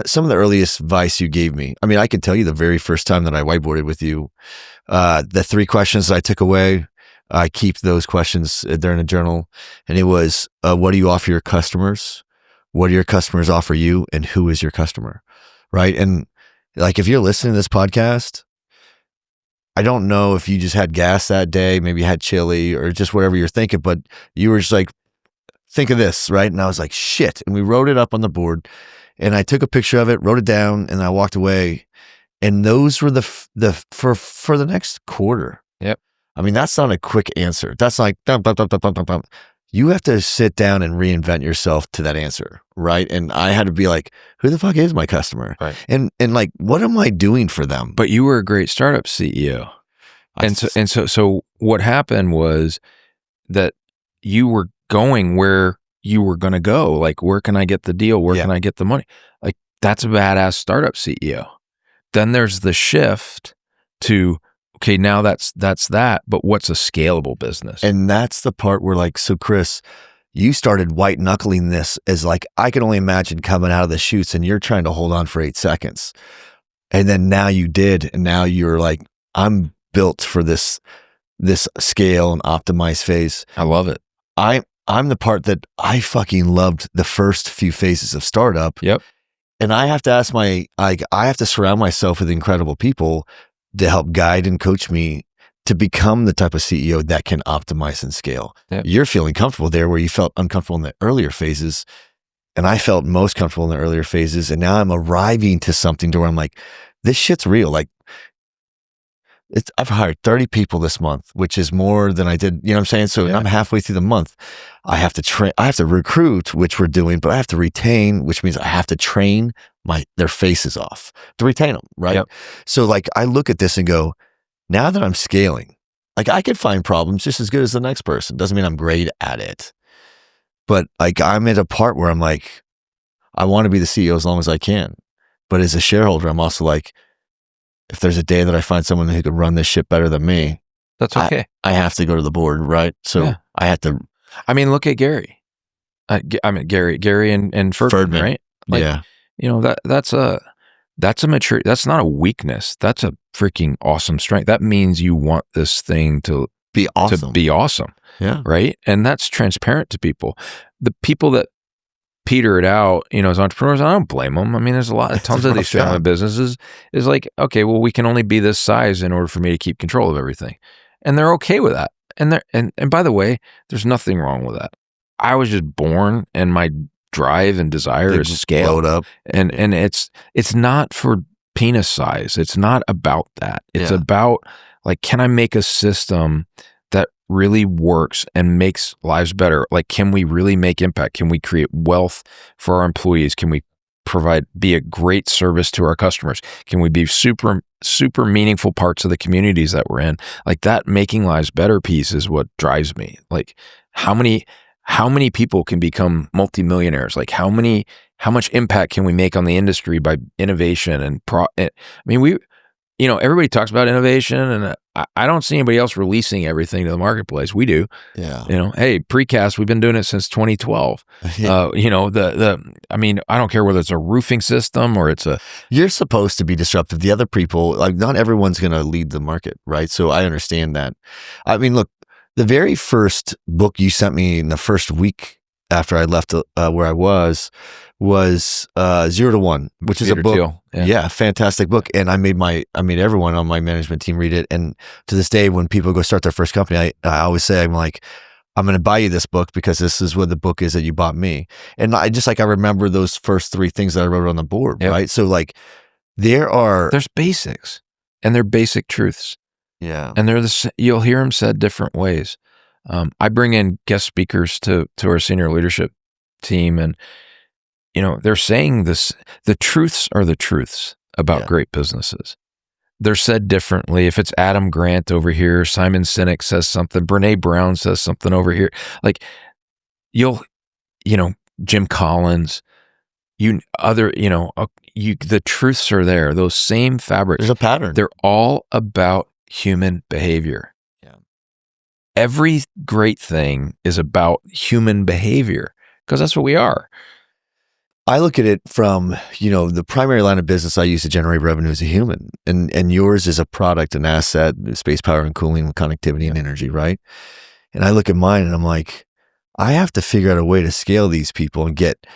some of the earliest advice you gave me. I mean, I can tell you the very first time that I whiteboarded with you, the 3 questions that I took away, I keep those questions. They're in a journal, and it was, what do you offer your customers? What do your customers offer you? And who is your customer? Right. And like, if you're listening to this podcast, I don't know if you just had gas that day, maybe you had chili or just whatever you're thinking, but you were just like, think of this, right? And I was like, shit. And we wrote it up on the board, and I took a picture of it, wrote it down, and I walked away. And those were for the next quarter. Yep. I mean, that's not a quick answer. That's like, dum, dum, dum, dum, dum, dum. You have to sit down and reinvent yourself to that answer, right? And I had to be like, who the fuck is my customer? Right. And like, what am I doing for them? But you were a great startup CEO. So what happened was that you were going where you were going to go. Like, where can I get the deal? Where can I get the money? Like, that's a badass startup CEO. Then there's the shift to, okay, now that's that, but what's a scalable business? And that's the part where, like, so Chris, you started white knuckling this as like, I can only imagine coming out of the chutes, and you're trying to hold on for 8 seconds. And then now you did. And now you're like, I'm built for this scale and optimized phase. I love it. I'm the part that I fucking loved the first few phases of startup. Yep. And I have to I have to surround myself with incredible people to help guide and coach me to become the type of CEO that can optimize and scale. Yep. You're feeling comfortable there where you felt uncomfortable in the earlier phases. And I felt most comfortable in the earlier phases. And now I'm arriving to something to where I'm like, this shit's real. Like, I've hired 30 people this month, which is more than I did. You know what I'm saying? So I'm halfway through the month. I have to train, I have to recruit, which we're doing, but I have to retain, which means I have to train their faces off to retain them. Right. Yep. So like, I look at this and go, now that I'm scaling, like I could find problems just as good as the next person. Doesn't mean I'm great at it, but like I'm at a part where I'm like, I want to be the CEO as long as I can. But as a shareholder, I'm also like, if there's a day that I find someone who could run this shit better than me, that's okay. I have to go to the board, right? So I have to. I mean, look at Gary. Gary and Ferdman, right? Like, you know, that's a mature. That's not a weakness. That's a freaking awesome strength. That means you want this thing to be awesome. Yeah. Right. And that's transparent to people. The people that peter it out, you know, as entrepreneurs, I don't blame them. I mean, there's tons of these family businesses is like, okay, well, we can only be this size in order for me to keep control of everything. And they're okay with that. And by the way, there's nothing wrong with that. I was just born and my drive and desire is scaled up. And it's not for penis size. It's not about that. It's about like, can I make a system that really works and makes lives better? Like, can we really make impact? Can we create wealth for our employees? Can we be a great service to our customers? Can we be super, super meaningful parts of the communities that we're in? Like that making lives better piece is what drives me. Like how many people can become multimillionaires? Like how much impact can we make on the industry by innovation and I mean, you know, everybody talks about innovation, and I don't see anybody else releasing everything to the marketplace. We do. Yeah. You know, hey, precast, we've been doing it since 2012. Yeah. You know, I mean, I don't care whether it's a roofing system or it's You're supposed to be disruptive. The other people, like not everyone's going to lead the market, right? So I understand that. I mean, look, the very first book you sent me in the first week after I left where I was 0 to 1, which is a book. Fantastic book. And I made everyone on my management team read it. And to this day, when people go start their first company, I always say, I'm like, I'm going to buy you this book because this is what the book is that you bought me. And I remember those first 3 things that I wrote on the board, right? So like there's basics and they're basic truths. Yeah. And you'll hear them said different ways. I bring in guest speakers to our senior leadership team, and you know, they're saying this, the truths are the truths about great businesses. They're said differently. If it's Adam Grant over here, Simon Sinek says something, Brene Brown says something over here. Like you know, Jim Collins, the truths are there. Those same fabrics. There's a pattern. They're all about human behavior. Yeah. Every great thing is about human behavior because that's what we are. I look at it from, you know, the primary line of business I use to generate revenue is a human, and yours is a product, an asset, space, power, and cooling, connectivity, and energy, right? And I look at mine and I'm like, I have to figure out a way to scale these people and get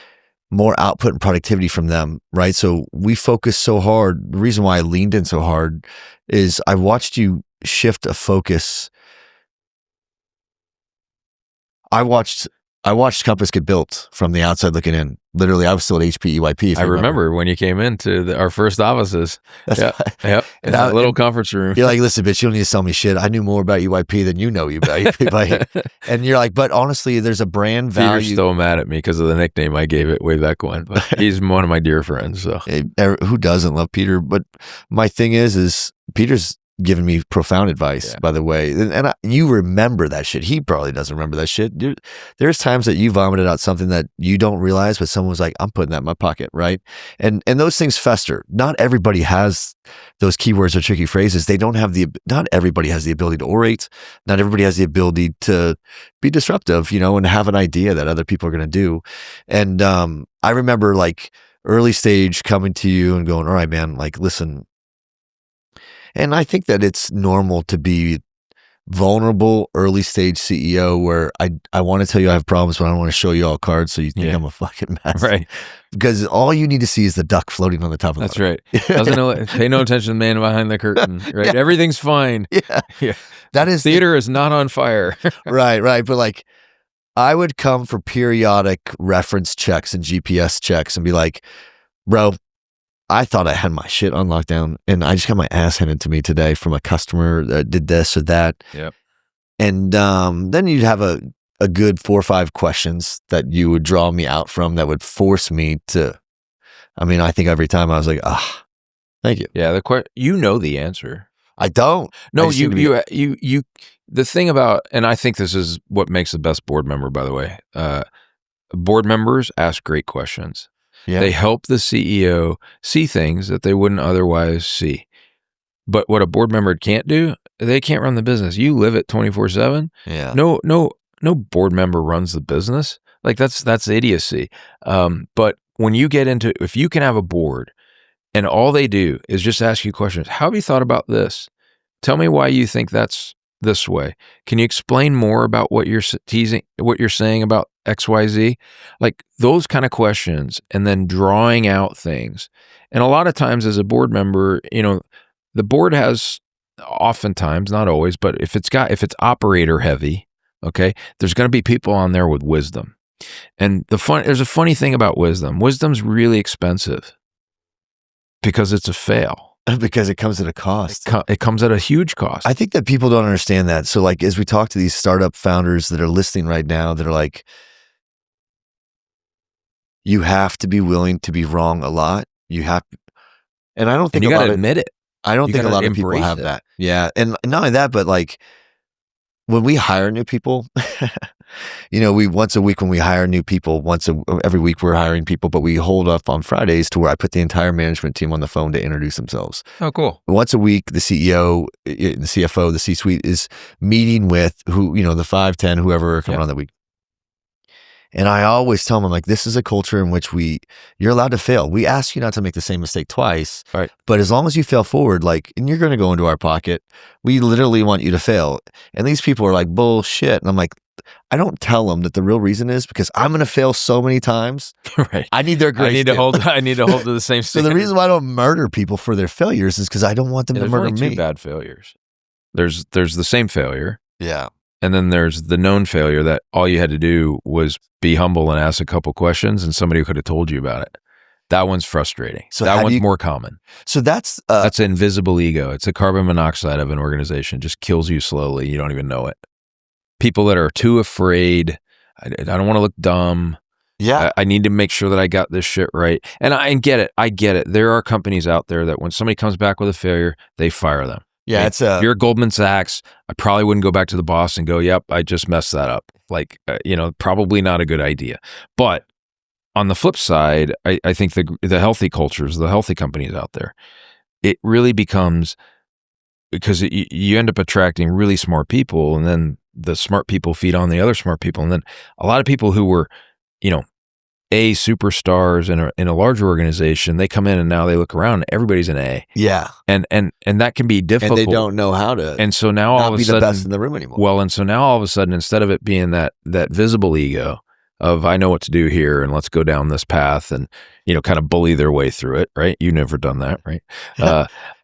more output and productivity from them, right? So we focus so hard. The reason why I leaned in so hard is I watched you shift a focus. I watched Compass get built from the outside looking in. Literally, I was still at HP EYP. I remember when you came into our first offices. Yep. In that little conference room. You're like, listen, bitch, you don't need to sell me shit. I knew more about EYP than you know about EYP. And you're like, but honestly, there's a brand value. Peter's still mad at me because of the nickname I gave it way back when. But he's one of my dear friends. So who doesn't love Peter? But my thing is Peter's given me profound advice, by the way. And you remember that shit. He probably doesn't remember that shit. There's times that you vomited out something that you don't realize, but someone was like, I'm putting that in my pocket, right? And those things fester. Not everybody has those keywords or tricky phrases. Not everybody has the ability to orate. Not everybody has the ability to be disruptive, you know, and have an idea that other people are going to do. And I remember like early stage coming to you and going, all right, man, like, listen. And I think that it's normal to be vulnerable early stage CEO where I want to tell you I have problems, but I don't want to show you all cards so you think I'm a fucking mess. Right. Because all you need to see is the duck floating on the top of the That's right. Pay no attention to the man behind the curtain. Right. Everything's fine. Yeah. That is theater is not on fire. Right. But like, I would come for periodic reference checks and GPS checks and be like, bro, I thought I had my shit on lockdown and I just got my ass handed to me today from a customer that did this or that. Yep. And then you'd have a good 4 or 5 questions that you would draw me out from that would force me to, I think every time I was like, thank you. Yeah. You know the answer. I don't. No, the thing about, and I think this is what makes the best board member, by the way, board members ask great questions. Yeah. They help the CEO see things that they wouldn't otherwise see. But what a board member can't do, they can't run the business. You live it 24/7. Yeah. No board member runs the business. Like that's idiocy. But when you get into, if you can have a board and all they do is just ask you questions, how have you thought about this? Tell me why you think that's this way. Can you explain more about what you're saying about XYZ? Like those kind of questions, and then drawing out things. And a lot of times as a board member, the board has oftentimes, not always, but if it's operator heavy, okay, there's going to be people on there with wisdom. And there's a funny thing about wisdom. Wisdom's really expensive because it's a fail. Because it comes at a cost. It comes at a huge cost. I think that people don't understand that. So like, as we talk to these startup founders that are listening right now, that are like, you have to be willing to be wrong a lot. You have, and I don't think you got to admit it. I don't think a lot of people have that. Yeah. And not only that, but like when we hire new people, we once a week when we hire new people, every week we're hiring people, but we hold up on Fridays to where I put the entire management team on the phone to introduce themselves. Oh, cool. Once a week, the CEO, the CFO, the C-suite is meeting with the 5, 10, whoever are coming on that week. And I always tell them, I'm like, this is a culture in which you're allowed to fail. We ask you not to make the same mistake twice, right? But as long as you fail forward, and you're going to go into our pocket, we literally want you to fail. And these people are like, bullshit. And I'm like, I don't tell them that the real reason is because I'm going to fail so many times. Right. I need their grace. I need to hold to the same standard. So the reason why I don't murder people for their failures is because I don't want them to murder me. There's 2 bad failures. There's the same failure. Yeah. And then there's the known failure that all you had to do was be humble and ask a couple questions and somebody could have told you about it. That one's frustrating. So that one's more common. So that's invisible ego. It's the carbon monoxide of an organization. It just kills you slowly. You don't even know it. People that are too afraid. I don't want to look dumb. Yeah. I need to make sure that I got this shit right. And I get it. There are companies out there that when somebody comes back with a failure, they fire them. Yeah, if you're Goldman Sachs, I probably wouldn't go back to the boss and go, yep, I just messed that up. Probably not a good idea. But on the flip side, I think the healthy cultures, the healthy companies out there, it really becomes, because you end up attracting really smart people, and then the smart people feed on the other smart people. And then a lot of people who were, A superstars in a larger organization, they come in and now they look around, everybody's an A. Yeah. And that can be difficult. And they don't know how to. And so now all of a sudden, the best in the room anymore. Well, and so now all of a sudden, instead of it being that visible ego of I know what to do here and let's go down this path and kind of bully their way through it, right? You've never done that, right?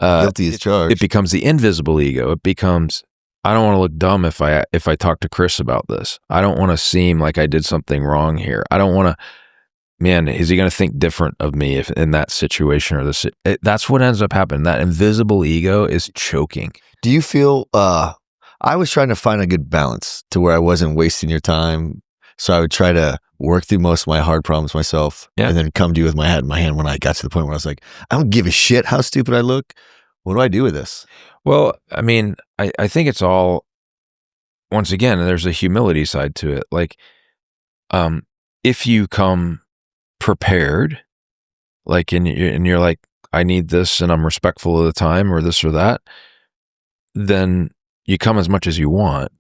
Guilty as charged. It becomes the invisible ego. It becomes, I don't want to look dumb if I talk to Chris about this. I don't want to seem like I did something wrong here. I don't want to. Man, is he going to think different of me if in that situation or this? That's what ends up happening. That invisible ego is choking. Do you feel? I was trying to find a good balance to where I wasn't wasting your time, so I would try to work through most of my hard problems myself, and then come to you with my hat in my hand when I got to the point where I was like, I don't give a shit how stupid I look. What do I do with this? Well, I think it's all. Once again, there's a humility side to it. Like, if you come prepared, and you're like, I need this and I'm respectful of the time or this or that, then you come as much as you want.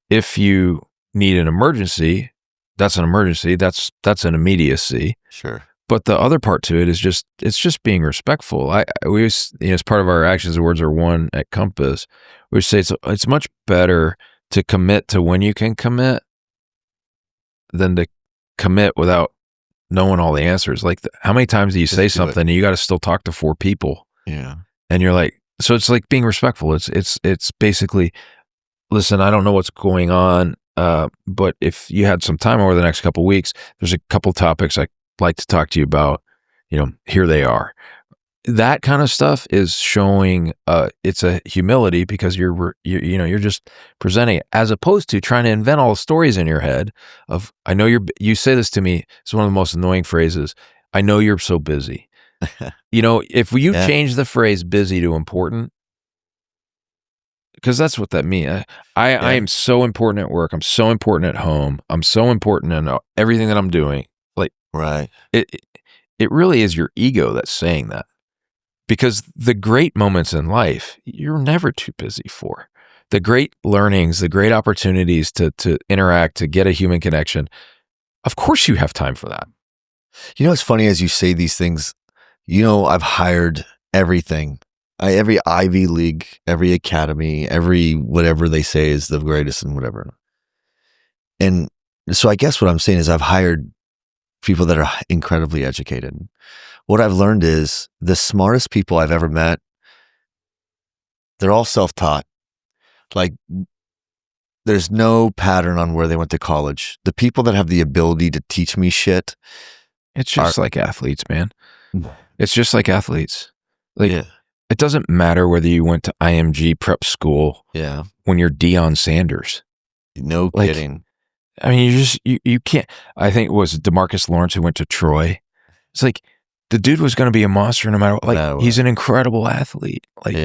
If you need an emergency, that's an emergency. That's an immediacy. Sure. But the other part to it is it's just being respectful. We always, as part of our actions, the words are one at Compass. We say it's much better to commit to when you can commit than to commit without knowing all the answers. Like, how many times do you say something and you got to still talk to 4 people? Yeah. And you're like, so it's like being respectful. It's basically, listen, I don't know what's going on, but if you had some time over the next couple of weeks, there's a couple topics I'd like to talk to you about. Here they are. That kind of stuff is showing it's a humility, because you're just presenting it, as opposed to trying to invent all the stories in your head of, I know you say this to me, it's one of the most annoying phrases, I know you're so busy. If you change the phrase busy to important, because that's what that means. I am so important at work, I'm so important at home, I'm so important in everything that I'm doing. Like, right. It really is your ego that's saying that. Because the great moments in life, you're never too busy for. The great learnings, the great opportunities to interact, to get a human connection, of course you have time for that. It's funny as you say these things, I've hired everything. Every Ivy League, every academy, every whatever they say is the greatest and whatever. And so I guess what I'm saying is I've hired people that are incredibly educated. What I've learned is the smartest people I've ever met, they're all self-taught. Like, there's no pattern on where they went to college. The people that have the ability to teach me shit. It's just like athletes, man. It's just like athletes. Like, it doesn't matter whether you went to IMG prep school when you're Deion Sanders. No kidding. I mean, you can't. I think it was DeMarcus Lawrence who went to Troy. It's like, the dude was going to be a monster no matter what. Like, he's an incredible athlete. Like,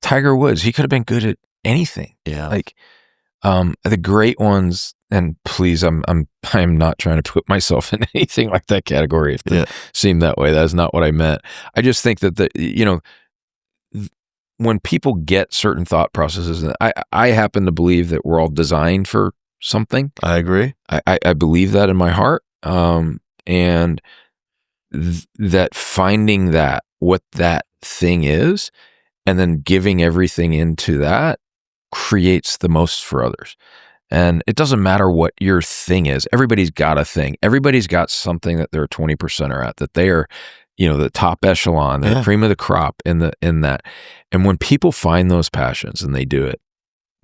Tiger Woods, he could have been good at anything. Yeah. Like, the great ones, and please, I'm not trying to put myself in anything like that category if it seemed that way. That is not what I meant. I just think that when people get certain thought processes, I happen to believe that we're all designed for something. I agree. I believe that in my heart. And that finding what that thing is, and then giving everything into that, creates the most for others. And it doesn't matter what your thing is. Everybody's got a thing. Everybody's got something that they're 20%er at, that they are, the top echelon, the cream of the crop in that. And when people find those passions and they do it,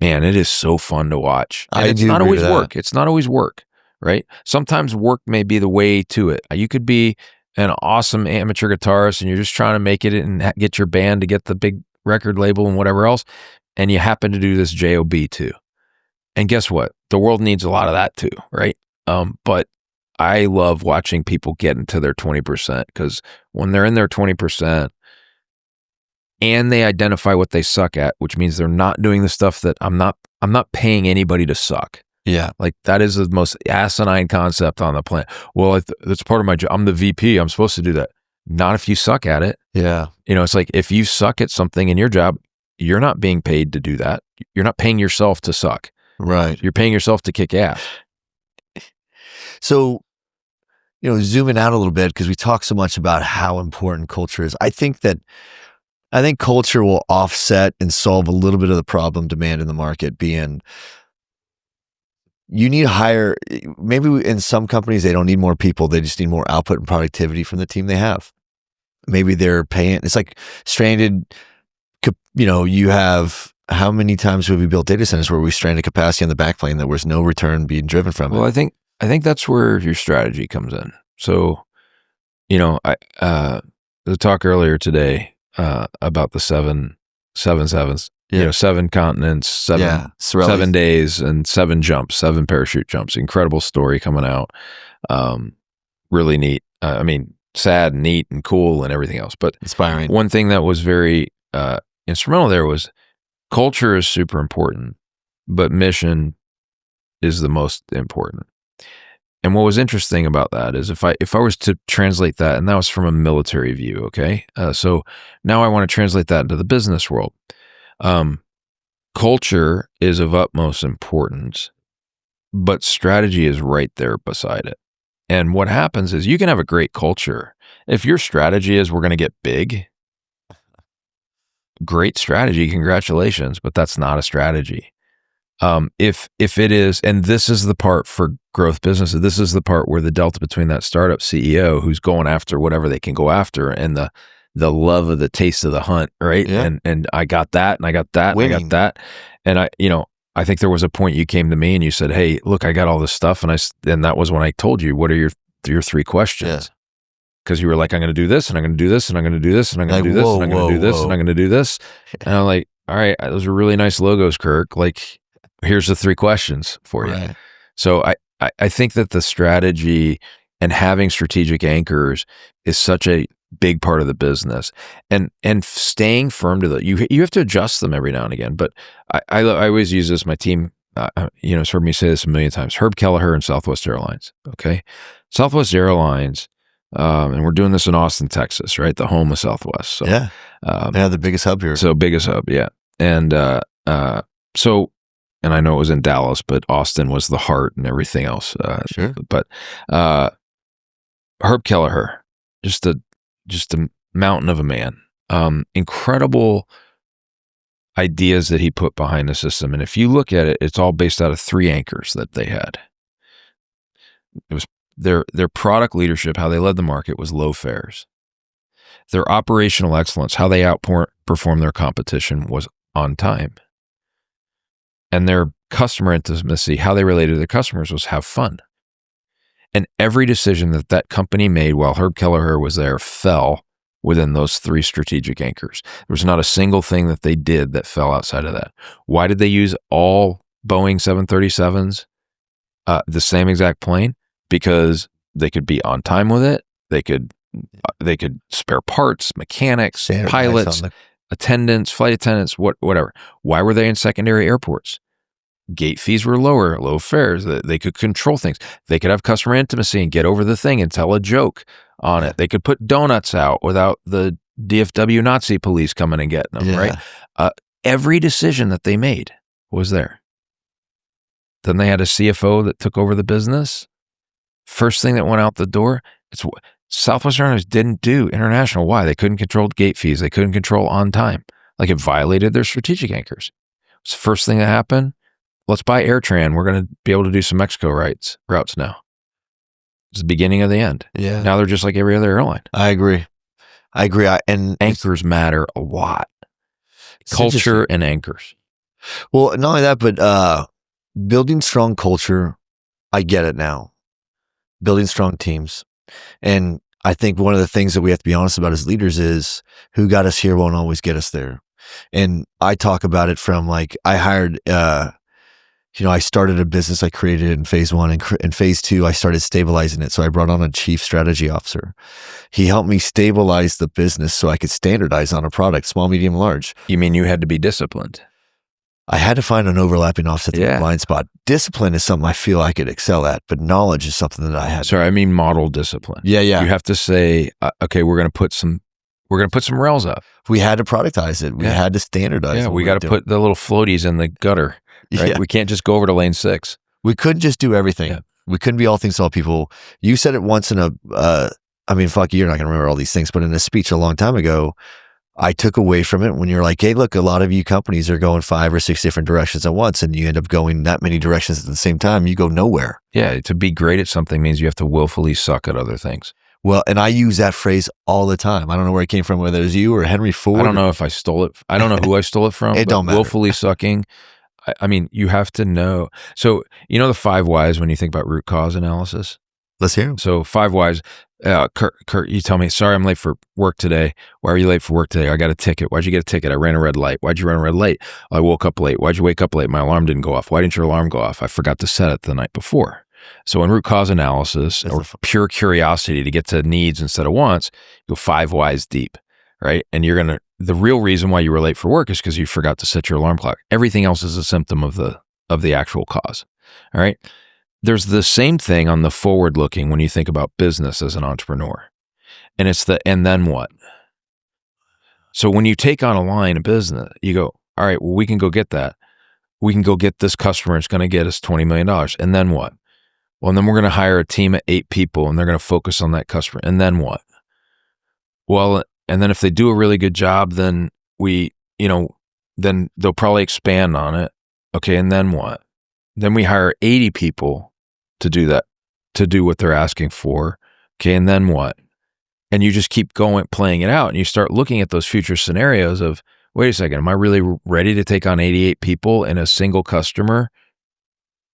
man, it is so fun to watch. And it's not always work. It's not always work, right? Sometimes work may be the way to it. You could be an awesome amateur guitarist and you're just trying to make it and get your band to get the big record label and whatever else, and you happen to do this job too. And guess what? The world needs a lot of that too, right? But I love watching people get into their 20%, because when they're in their 20% and they identify what they suck at, which means they're not doing the stuff that I'm not paying anybody to suck. Yeah. Like, that is the most asinine concept on the planet. Well, that's part of my job. I'm the VP. I'm supposed to do that. Not if you suck at it. Yeah. It's like, if you suck at something in your job, you're not being paid to do that. You're not paying yourself to suck. Right. You're paying yourself to kick ass. So, zooming out a little bit, because we talk so much about how important culture is. I think culture will offset and solve a little bit of the problem demand in the market being, you need to hire, maybe in some companies, they don't need more people. They just need more output and productivity from the team they have. Maybe they're paying, it's like stranded, you have, how many times have we built data centers where we stranded capacity on the backplane that was no return being driven from it? Well, I think that's where your strategy comes in. So, the talk earlier today about the seven sevens. 7 continents, 7 days, and 7 jumps, 7 parachute jumps. Incredible story coming out. Really neat. Sad, and neat, and cool, and everything else. But inspiring. One thing that was very instrumental there was, culture is super important, but mission is the most important. And what was interesting about that is, if I was to translate that, and that was from a military view, okay? So now I want to translate that into the business world. Culture is of utmost importance, but strategy is right there beside it. And what happens is you can have a great culture. If your strategy is we're going to get big, great strategy, congratulations, but that's not a strategy. If it is, and this is the part for growth businesses, this is the part where the delta between that startup CEO who's going after whatever they can go after and the love of the taste of the hunt, right? Yeah. And I got that, and I got that, Winning. and I got that. And I think there was a point you came to me and you said, "Hey, look, I got all this stuff." And that was when I told you, what are your 3 questions? Because you were like, I'm going to do this, and I'm going to do this, and I'm going to do this, and I'm going to do this, and I'm going to do this, and I'm going to do this. And I'm like, all right, those are really nice logos, Kirk. Like, here's the 3 questions for you. So I think that the strategy and having strategic anchors is such a big part of the business, and staying firm to you have to adjust them every now and again. But I always use this. My team, has heard me say this a million times. Herb Kelleher and Southwest Airlines. Okay, Southwest Airlines, and we're doing this in Austin, Texas, right, the home of Southwest. So, they have the biggest hub here. So biggest hub, yeah, and and I know it was in Dallas, but Austin was the heart and everything else. Sure. But Herb Kelleher, just a mountain of a man. Incredible ideas that he put behind the system. And if you look at it, it's all based out of 3 anchors that they had. It was their product leadership, how they led the market, was low fares. Their operational excellence, how they outperformed their competition, was on time. And their customer intimacy, how they related to their customers, was have fun. And every decision that company made while Herb Kelleher was there fell within those 3 strategic anchors. There was not a single thing that they did that fell outside of that. Why did they use all Boeing 737s, the same exact plane? Because they could be on time with it. They could spare parts, mechanics, pilots, attendants, flight attendants, whatever. Why were they in secondary airports? Gate fees were low fares. They could control things. They could have customer intimacy and get over the thing and tell a joke on it. They could put donuts out without the DFW Nazi police coming and getting them, right? Every decision that they made was there. Then they had a CFO that took over the business. First thing that went out the door, Southwest Airlines didn't do international. Why? They couldn't control gate fees. They couldn't control on time. Like, it violated their strategic anchors. It's the first thing that happened. Let's buy AirTran. We're going to be able to do some Mexico routes now. It's the beginning of the end. Yeah. Now they're just like every other airline. I agree. And anchors matter a lot. Culture and anchors. Well, not only that, but building strong culture, I get it now. Building strong teams. And I think one of the things that we have to be honest about as leaders is who got us here won't always get us there. And I talk about it from, like, I hired, I started a business. I created it in phase 1, and in phase 2, I started stabilizing it. So I brought on a chief strategy officer. He helped me stabilize the business so I could standardize on a product, small, medium, large. You mean you had to be disciplined? I had to find an overlapping offset blind spot. Discipline is something I feel I could excel at, but knowledge is something that I had. Sorry, I mean model discipline. Yeah. You have to say, okay, we're going to put some rails up. We had to productize it. We had to standardize. Yeah, we got to put the little floaties in the gutter. Right? Yeah. We can't just go over to lane 6. We couldn't just do everything. Yeah. We couldn't be all things to all people. You said it once in you're not going to remember all these things, but in a speech a long time ago, I took away from it when you're like, hey, look, a lot of you companies are going 5 or 6 different directions at once, and you end up going that many directions at the same time. You go nowhere. Yeah, to be great at something means you have to willfully suck at other things. Well, and I use that phrase all the time. I don't know where it came from, whether it was you or Henry Ford. I don't know if I stole it. I don't know who I stole it from. It don't matter. Willfully sucking. I mean, you have to know. So, the 5 whys when you think about root cause analysis? Let's hear them. So 5 whys. Kurt, you tell me, sorry, I'm late for work today. Why are you late for work today? I got a ticket. Why'd you get a ticket? I ran a red light. Why'd you run a red light? I woke up late. Why'd you wake up late? My alarm didn't go off. Why didn't your alarm go off? I forgot to set it the night before. So in root cause analysis, or pure curiosity to get to needs instead of wants, you go 5 whys deep, right? And the real reason why you were late for work is because you forgot to set your alarm clock. Everything else is a symptom of the actual cause. All right. There's the same thing on the forward looking when you think about business as an entrepreneur. And it's and then what? So when you take on a line of business, you go, all right, well, we can go get that. We can go get this customer. It's going to get us $20 million. And then what? Well, and then we're going to hire a team of 8 people and they're going to focus on that customer. And then what? Well, and then if they do a really good job, then then they'll probably expand on it. Okay. And then what? Then we hire 80 people to do that, to do what they're asking for. Okay. And then what? And you just keep playing it out, and you start looking at those future scenarios of, wait a second, am I really ready to take on 88 people and a single customer?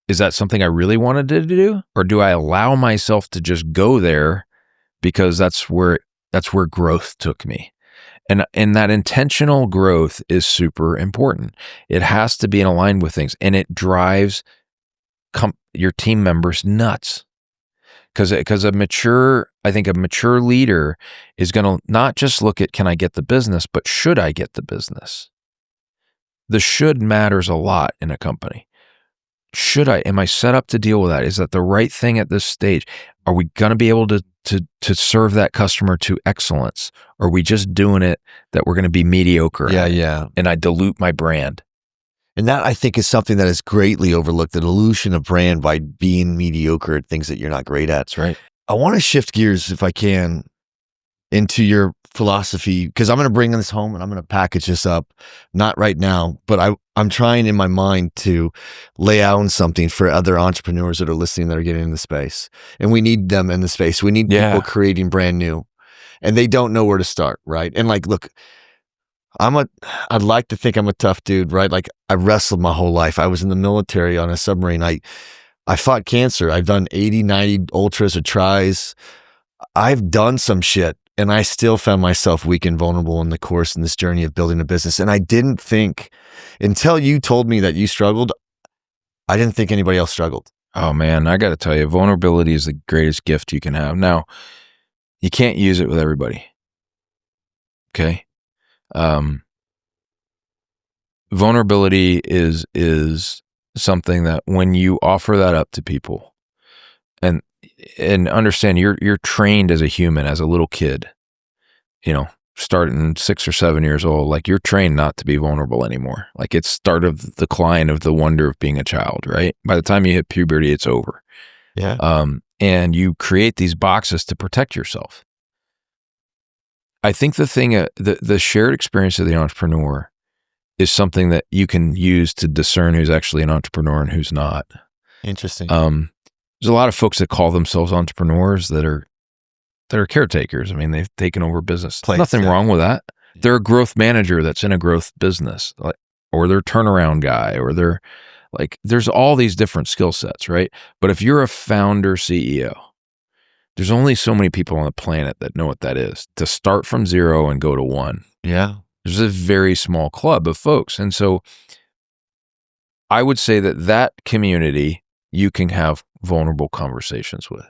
Is that something I really wanted to do? Or do I allow myself to just go there because that's where growth took me? And that intentional growth is super important. It has to be in line with things, and it drives your team members nuts. Because a mature leader is going to not just look at, can I get the business, but should I get the business? The should matters a lot in a company. Am I set up to deal with that? Is that the right thing at this stage? Are we going to be able to serve that customer to excellence? Or are we just doing it that we're going to be mediocre? Yeah. And I dilute my brand. And that, I think, is something that is greatly overlooked, the dilution of brand by being mediocre at things that you're not great at. That's right. I want to shift gears, if I can, into your philosophy, because I'm going to bring this home and I'm going to package this up. Not right now, but I'm trying in my mind to lay out something for other entrepreneurs that are listening, that are getting in the space. And we need them in the space. We need people creating brand new, and they don't know where to start, right? And like, look, I'd like to think I'm a tough dude, right? Like, I wrestled my whole life. I was in the military on a submarine. I fought cancer. I've done 80, 90 ultras or tries. I've done some shit, and I still found myself weak and vulnerable in the course in this journey of building a business. And I didn't think, until you told me that you struggled, I didn't think anybody else struggled. Oh man, I got to tell you, vulnerability is the greatest gift you can have. Now, you can't use it with everybody. Okay. Vulnerability is something that when you offer that up to people, and understand you're trained as a human, as a little kid, starting 6 or 7 years old, like, you're trained not to be vulnerable anymore. Like, it's start of the decline of the wonder of being a child, right? By the time you hit puberty, it's over. Yeah. And you create these boxes to protect yourself. I think the thing, the shared experience of the entrepreneur is something that you can use to discern who's actually an entrepreneur and who's not. Interesting. There's a lot of folks that call themselves entrepreneurs that are caretakers. I mean, they've taken over business. Nothing wrong with that. They're a growth manager that's in a growth business, or they're a turnaround guy, or they're like, there's all these different skill sets, right? But if you're a founder CEO, there's only so many people on the planet that know what that is, to start from 0 and go to 1. Yeah. There's a very small club of folks. And so I would say that community you can have vulnerable conversations with.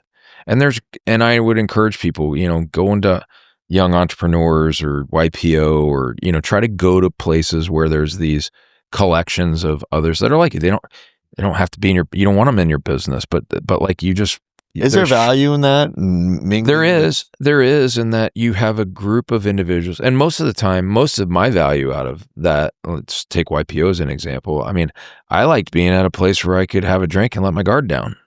And I would encourage people, go into young entrepreneurs or YPO, or, try to go to places where there's these collections of others that are like you. They don't have to be you don't want them in your business, but like, you just, is there value in that? There is in that you have a group of individuals. And most of the time, most of my value out of that, let's take YPO as an example. I mean, I liked being at a place where I could have a drink and let my guard down,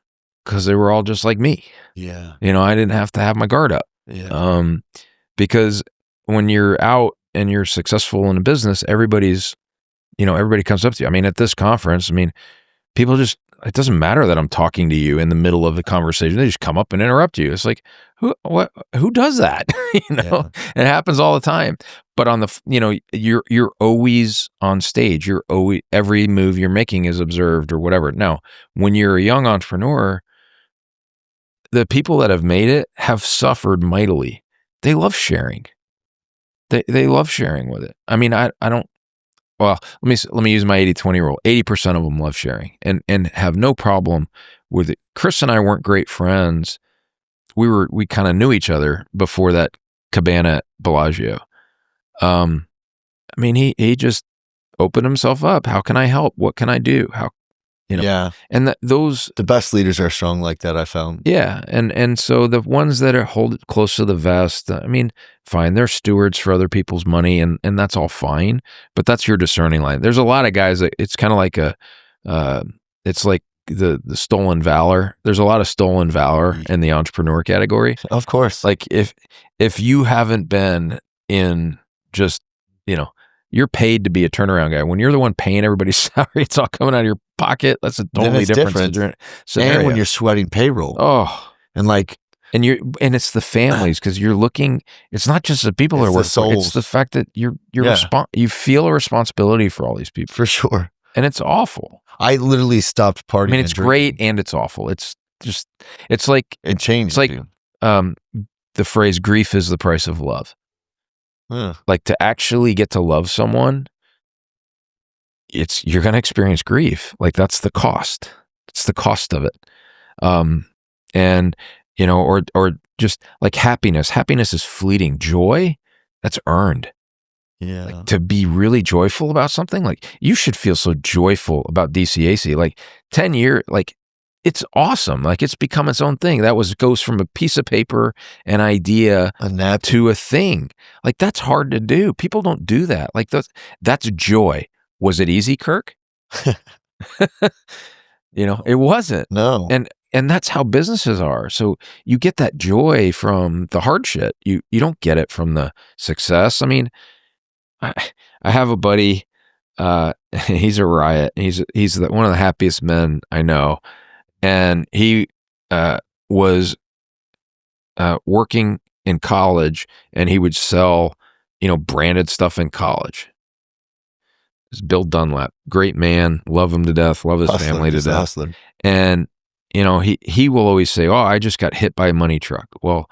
because they were all just like me. Yeah. I didn't have to have my guard up. Yeah. Because when you're out and you're successful in a business, everybody comes up to you. I mean, at this conference, people just, it doesn't matter that I'm talking to you in the middle of the conversation. They just come up and interrupt you. It's like, who does that? Yeah. It happens all the time. But on the, you're always on stage. Every move you're making is observed or whatever. Now, when you're a young entrepreneur, the people that have made it have suffered mightily. They love sharing. They love sharing with it. I mean, I don't. Well, let me use my 80-20 rule. 80% of them love sharing and have no problem with it. Chris and I weren't great friends. We kind of knew each other before that cabana at Bellagio. He just opened himself up. How can I help? What can I do? Yeah. And the best leaders are strong like that, I found. Yeah. And so the ones that hold it close to the vest, fine, they're stewards for other people's money, and that's all fine, but that's your discerning line. There's a lot of guys that it's kind of like it's like the stolen valor. There's a lot of stolen valor in the entrepreneur category. Of course. Like if you haven't been in just, you're paid to be a turnaround guy. When you're the one paying everybody's salary, it's all coming out of your pocket. That's a totally different scenario. And when you're sweating payroll. Oh. And and it's the families, because you're looking, it's not just the people that are working for, it's the fact that you feel a responsibility for all these people. For sure. And it's awful. I literally stopped partying. I mean, it's great and it's awful. It's like, it changed. It's like the phrase, grief is the price of love. Like, to actually get to love someone, you're going to experience grief. Like, that's the cost. It's the cost of it. And, or just like happiness. Happiness is fleeting. Joy, that's earned. Yeah. Like, to be really joyful about something, like, you should feel so joyful about DCAC. Like, 10 years, like, it's awesome. Like, it's become its own thing. That goes from a piece of paper, an idea, to a thing. Like, that's hard to do. People don't do that. Like, that's joy. Was it easy, Kirk? It wasn't. No. And that's how businesses are. So you get that joy from the hard shit. You don't get it from the success. I mean, I have a buddy, he's a riot. He's one of the happiest men I know. And he was working in college, and he would sell, branded stuff in college. It's Bill Dunlap, great man, love him to death, love his family to death. Hustler. And, he will always say, "Oh, I just got hit by a money truck." Well,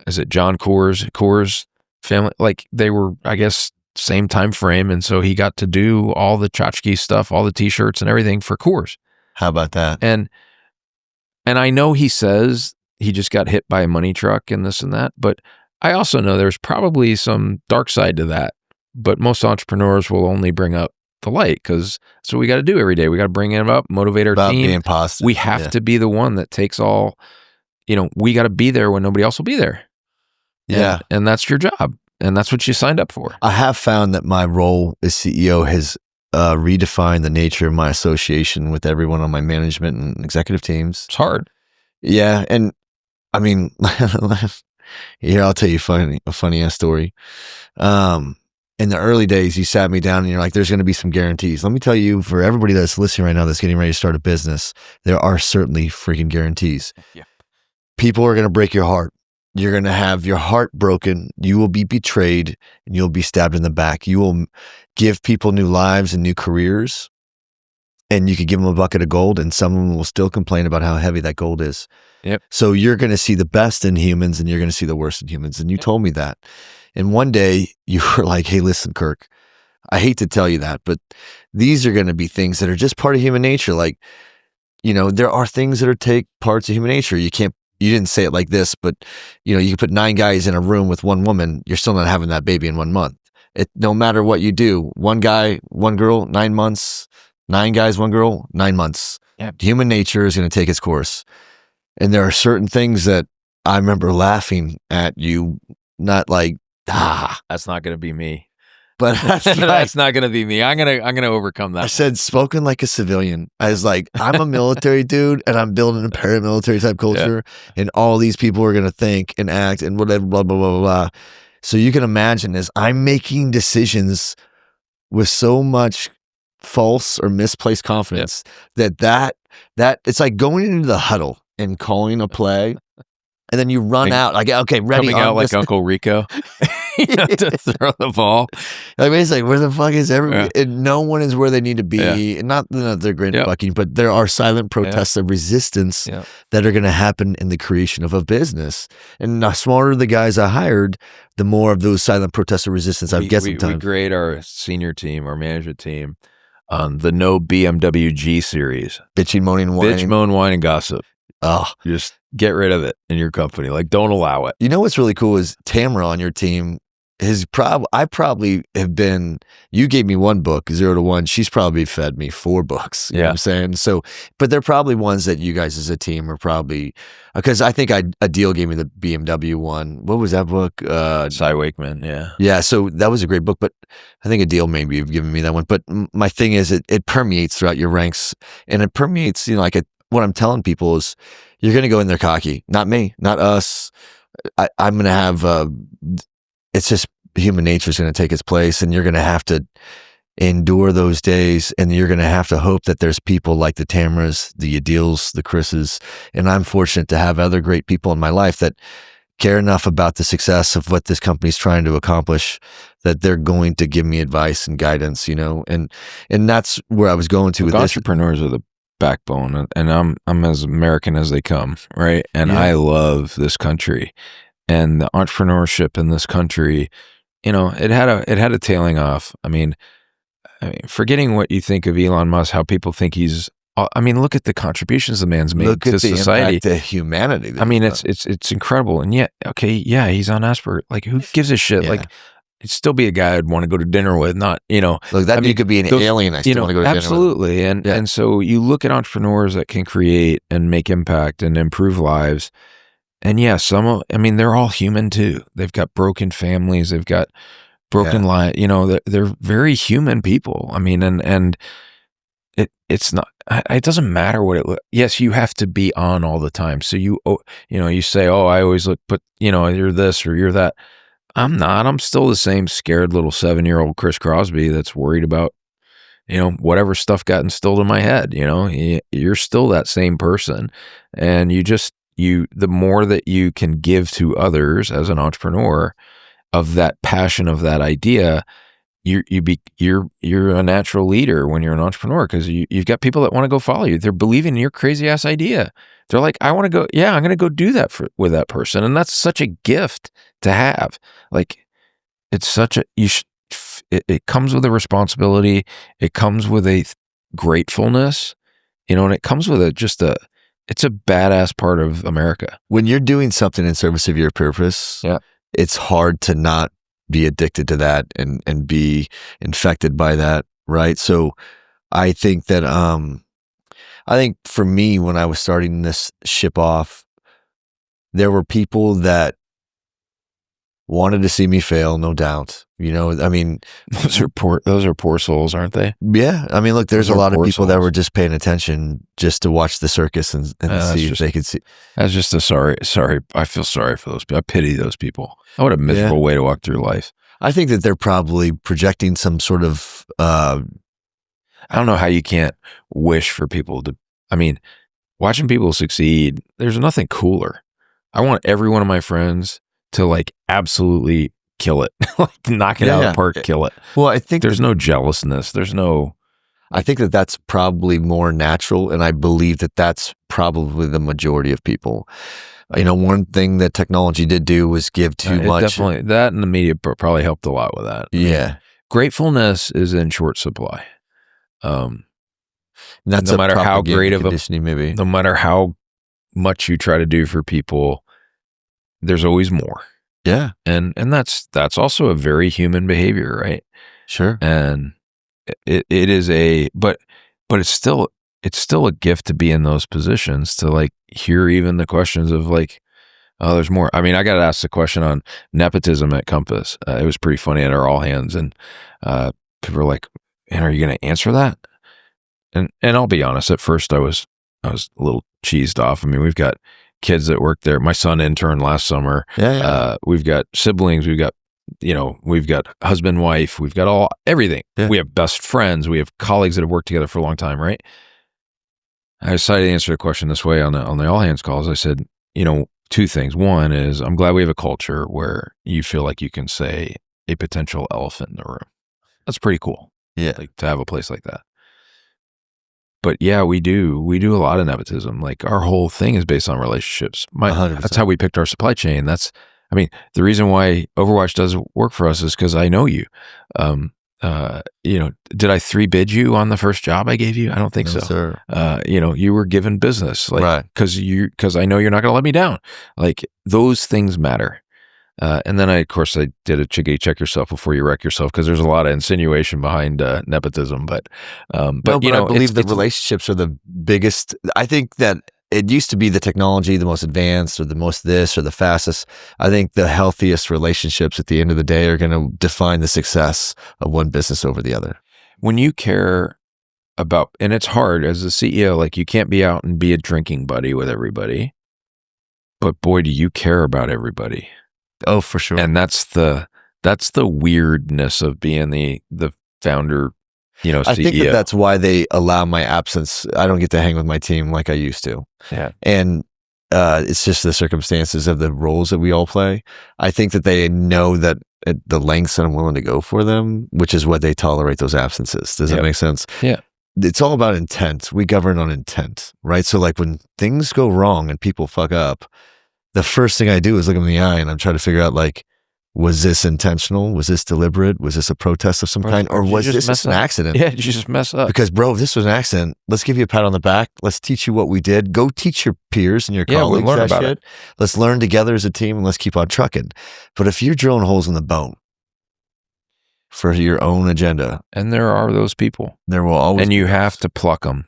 is it John Coors family? Like, they were, I guess, same time frame. And so he got to do all the tchotchke stuff, all the t-shirts and everything for Coors. How about that? And I know he says he just got hit by a money truck and this and that, but I also know there's probably some dark side to that. But most entrepreneurs will only bring up the light, because that's what we got to do every day. We got to bring it up, motivate our team. Being positive. We have to be the one that takes all, we got to be there when nobody else will be there. Yeah. And that's your job. And that's what you signed up for. I have found that my role as CEO has redefined the nature of my association with everyone on my management and executive teams. It's hard. Yeah. And I mean, here, I'll tell you a funny ass story. In the early days, you sat me down and you're like, there's going to be some guarantees. Let me tell you, for everybody that's listening right now that's getting ready to start a business, there are certainly freaking guarantees. Yeah. People are going to break your heart. You're going to have your heart broken. You will be betrayed, and you'll be stabbed in the back. You will give people new lives and new careers, and you could give them a bucket of gold, and some of them will still complain about how heavy that gold is. Yep. So you're going to see the best in humans, and you're going to see the worst in humans. And you told me that. And one day you were like, "Hey, listen, Kirk, I hate to tell you that, but these are going to be things that are just part of human nature. Like, there are things that take parts of human nature. You didn't say it like this, but you can put 9 guys in a room with one woman. You're still not having that baby in 1 month. No matter what you do, 1 guy, 1 girl, 9 months, 9 guys, 1 girl, 9 months. Yeah. Human nature is going to take its course. And there are certain things that I remember laughing at you, not like, that's not going to be me. But that's not going to be me. I'm going to overcome that. I said, spoken like a civilian. I was like, I'm a military dude, and I'm building a paramilitary type culture, and all these people are going to think and act and whatever, blah, blah, blah, blah, blah. So you can imagine, as I'm making decisions with so much false or misplaced confidence, that it's like going into the huddle and calling a play. And then you run out, like, okay, ready. Coming out like Uncle Rico to throw the ball. I mean, it's like, where the fuck is everybody? And no one is where they need to be. Yeah. And not that they're great at fucking, but there are silent protests of resistance that are going to happen in the creation of a business. And the smarter the guys I hired, the more of those silent protests of resistance I've get sometimes. We grade our senior team, our management team, on the No BMWG series. Bitching, moaning, and whining. Bitch, moan, whine, and gossip. Oh, just get rid of it in your company. Like, don't allow it. You know what's really cool is Tamara on your team I probably have been, you gave me one book, 0 to 1. She's probably fed me 4 books. You know what I'm saying? So, but they're probably ones that you guys as a team are probably, because I think Adil gave me the BMW one. What was that book? Cy Wakeman. Yeah. Yeah. So that was a great book, but I think Adil maybe have given me that one. But my thing is it permeates throughout your ranks, and it permeates, like what I'm telling people is you're going to go in there cocky, not me, not us. I'm going to have, it's just human nature is going to take its place, and you're going to have to endure those days, and you're going to have to hope that there's people like the Tamras, the Adils, the Chris's, and I'm fortunate to have other great people in my life that care enough about the success of what this company's trying to accomplish that they're going to give me advice and guidance, and that's where I was going to with this. Entrepreneurs are the backbone, and I'm as American as they come, right? And I love this country. And the entrepreneurship in this country, it had a tailing off. I mean, forgetting what you think of Elon Musk, how people think he's. I mean, look at the contributions the man's made to society, to humanity. I mean, it's incredible. And yet, he's on Asperger. Like, who gives a shit? Like, it'd still be a guy I'd want to go to dinner with. Not, Look, that could be an alien. I still want to go to absolutely. dinner with. And so you look at entrepreneurs that can create and make impact and improve lives. And they're all human too. They've got broken families. They've got broken lives. They're very human people. I mean, and it's not, it doesn't matter what it looks. Yes, you have to be on all the time. So you say, I always look, but you're this or you're that. I'm not. I'm still the same scared little 7-year-old Chris Crosby that's worried about, whatever stuff got instilled in my head. You're still that same person, and the more that you can give to others as an entrepreneur of that passion of that idea, you're a natural leader when you're an entrepreneur, because you've got people that want to go follow you. They're believing in your crazy ass idea. They're like, I want to go. Yeah, I'm going to go do that with that person, and that's such a gift to have. Like, it's such a it comes with a responsibility. It comes with a gratefulness, and it comes with it's a badass part of America. When you're doing something in service of your purpose, it's hard to not be addicted to that and be infected by that, right? So I think that for me, when I was starting this ship off, there were people that wanted to see me fail, no doubt. I mean, those are poor souls, aren't they? Yeah. I mean, look, there's a lot of people that were just paying attention just to watch the circus and see if they could see. That's just sorry. I feel sorry for those people. I pity those people. What a miserable way to walk through life. I think that they're probably projecting some sort of, I don't know how you can't wish for people to, watching people succeed, there's nothing cooler. I want every one of my friends to absolutely kill it, knock it out of the park, kill it. Well, I think there's no jealousness. I think that that's probably more natural, and I believe that that's probably the majority of people. One thing that technology did do was give too much. Definitely, that and the media probably helped a lot with that. Gratefulness is in short supply. That's no matter how great of conditioning, maybe. No matter how much you try to do for people, there's always more. Yeah. And that's also a very human behavior, right? Sure. And it is but it's still a gift to be in those positions, to hear even the questions of oh, there's more. I got asked the question on nepotism at Compass. It was pretty funny at our all hands, and people were like, "And are you going to answer that?" And I'll be honest, at first I was a little cheesed off. We've got kids that work there. My son interned last summer. We've got siblings. We've got husband, wife. We've got everything. Yeah. We have best friends. We have colleagues that have worked together for a long time, right? I decided to answer the question this way on the all hands calls. I said, 2 things. One is, I'm glad we have a culture where you feel like you can say a potential elephant in the room. That's pretty cool. Yeah. To have a place like that. But yeah, we do a lot of nepotism. Our whole thing is based on relationships. 100%. That's how we picked our supply chain. The reason why Overwatch doesn't work for us is because I know you. Did I 3-bid you on the first job I gave you? I don't think so. Sir. You were given business, right? Because I know you're not going to let me down. Those things matter. And then of course, I did a check yourself before you wreck yourself, because there's a lot of insinuation behind nepotism. But I believe that relationships are the biggest. I think that it used to be the technology, the most advanced, or the most this, or the fastest. I think the healthiest relationships at the end of the day are going to define the success of one business over the other. When you care about, and it's hard as a CEO, like you can't be out and be a drinking buddy with everybody, but boy, do you care about everybody. Oh, for sure. And that's the weirdness of being the founder, CEO. I think that's why they allow my absence. I don't get to hang with my team like I used to. Yeah. And it's just the circumstances of the roles that we all play. I think that they know that at the lengths that I'm willing to go for them, which is what they tolerate those absences. Does that make sense? Yeah. It's all about intent. We govern on intent, right? So like when things go wrong and people fuck up, the first thing I do is look them in the eye and I'm trying to figure out, like, was this intentional? Was this deliberate? Was this a protest of some kind? Or was this just an accident? Yeah, did you just mess up? Because, bro, if this was an accident, let's give you a pat on the back. Let's teach you what we did. Go teach your peers and your colleagues learn that about shit. it. Let's learn together as a team and let's keep on trucking. But if you're drilling holes in the bone for your own agenda. And there are those people. There will always be. And you have to pluck them.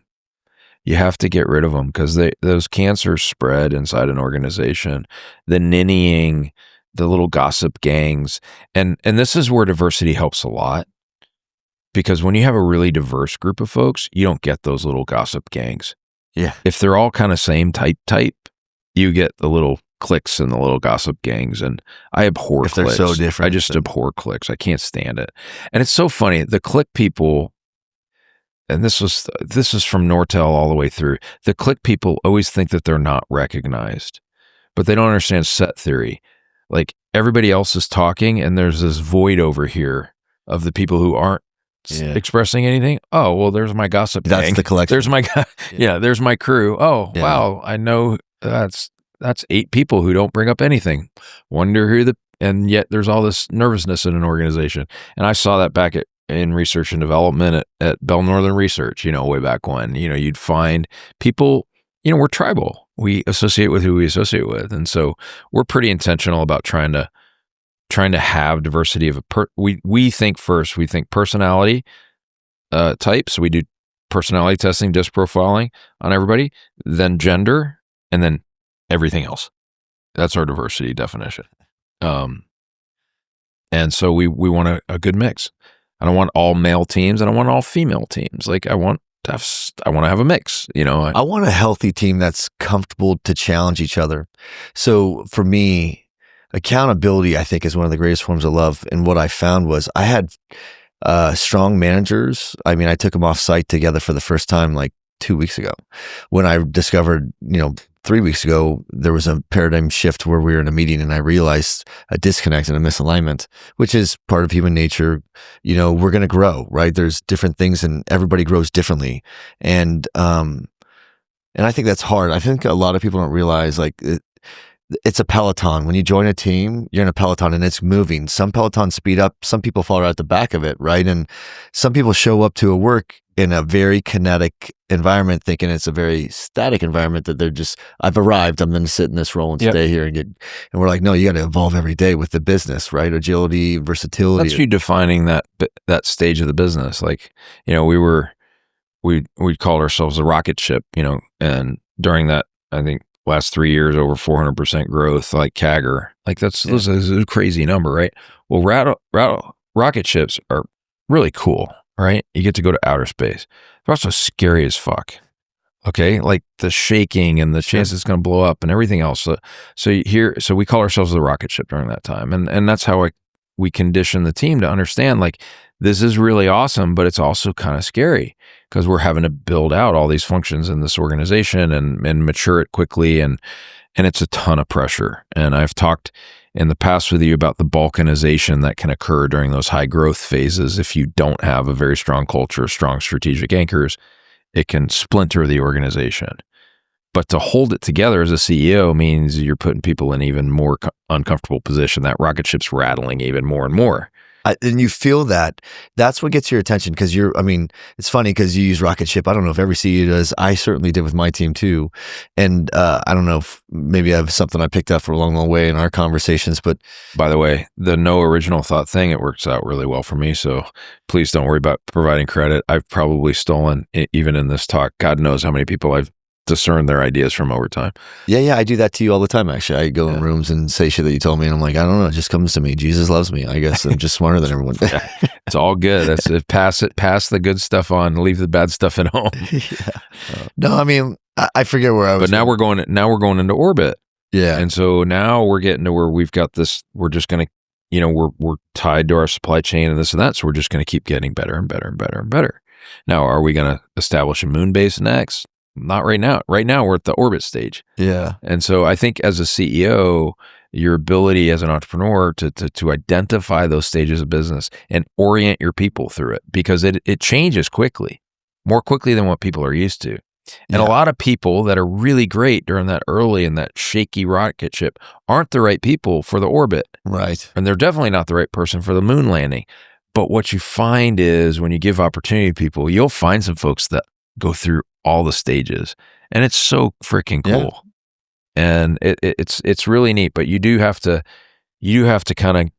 You have to get rid of them, because those cancers spread inside an organization. The ninnying, the little gossip gangs. And this is where diversity helps a lot, because when you have a really diverse group of folks, you don't get those little gossip gangs. Yeah. If they're all kind of same type, you get the little cliques and the little gossip gangs. And I abhor cliques. They're so different. I just abhor cliques. I can't stand it. And it's so funny. The clique people, and this is from Nortel all the way through, the clique people always think that they're not recognized, but they don't understand set theory. Like, everybody else is talking and there's this void over here of the people who aren't expressing anything. Oh, well, there's my gossip gang. That's the collection. There's my there's my crew. Oh, wow, I know that's 8 people who don't bring up anything. Wonder who and yet there's all this nervousness in an organization. And I saw that back in research and development at Bell Northern Research, way back when. You'd find people, we're tribal. We associate with who we associate with. And so we're pretty intentional about trying to have diversity of we think first, we think personality type. So we do personality testing, disc profiling on everybody, then gender, and then everything else. That's our diversity definition. And so we want a good mix. I don't want all male teams. I don't want all female teams. Like, I want to have a mix, I want a healthy team that's comfortable to challenge each other. So for me, accountability, I think, is one of the greatest forms of love. And what I found was I had strong managers. I mean, I took them off site together for the first time like 2 weeks ago, when I discovered, 3 weeks ago, there was a paradigm shift where we were in a meeting and I realized a disconnect and a misalignment, which is part of human nature. We're going to grow, right? There's different things and everybody grows differently. And I think that's hard. I think a lot of people don't realize, like, it's a peloton. When you join a team, you're in a peloton and it's moving. Some pelotons speed up. Some people fall out the back of it, right? And some people show up to a work in a very kinetic environment thinking it's a very static environment, that they're just, I've arrived, I'm going to sit in this role and stay here and we're like, no, you got to evolve every day with the business, right? Agility, versatility. That's you defining that stage of the business. Like, we called ourselves a rocket ship, and during that, I think, last 3 years, over 400% growth, like CAGR. Like, that's a crazy number, right? Well, rocket ships are really cool, right? You get to go to outer space. They're also scary as fuck. Okay, like the shaking and the chance it's going to blow up and everything else. So we call ourselves the rocket ship during that time, and that's how we condition the team to understand, like, this is really awesome, but it's also kind of scary, because we're having to build out all these functions in this organization and mature it quickly, and it's a ton of pressure. And I've talked in the past with you about the balkanization that can occur during those high growth phases. If you don't have a very strong culture, strong strategic anchors, it can splinter the organization. But to hold it together as a CEO means you're putting people in even more uncomfortable position. That rocket ship's rattling even more and more. And you feel that. That's what gets your attention because it's funny because you use rocket ship. I don't know if every CEO does. I certainly did with my team too. And I don't know if maybe I have something I picked up for along the way in our conversations. But by the way, the no original thought thing, it works out really well for me. So please don't worry about providing credit. I've probably stolen, even in this talk, God knows how many people I've discern their ideas from over time. Yeah. I do that to you all the time, actually. I go in rooms and say shit that you told me, and I'm like, I don't know, it just comes to me. Jesus loves me. I guess I'm just smarter than everyone. It's all good. That's it. Pass the good stuff on, leave the bad stuff at home. No, I mean, I forget where I was. But now we're going into orbit. Yeah. And so now we're getting to where we've got this, we're just going to, we're tied to our supply chain and this and that. So we're just going to keep getting better and better and better and better. Now, are we going to establish a moon base next? Not right now. Right now, we're at the orbit stage. Yeah. And so I think as a CEO, your ability as an entrepreneur to identify those stages of business and orient your people through it, because it changes quickly, more quickly than what people are used to. And a lot of people that are really great during that early and that shaky rocket ship aren't the right people for the orbit. Right. And they're definitely not the right person for the moon landing. But what you find is when you give opportunity to people, you'll find some folks that go through all the stages, and it's so freaking cool. And it's really neat, but you do have to kind of,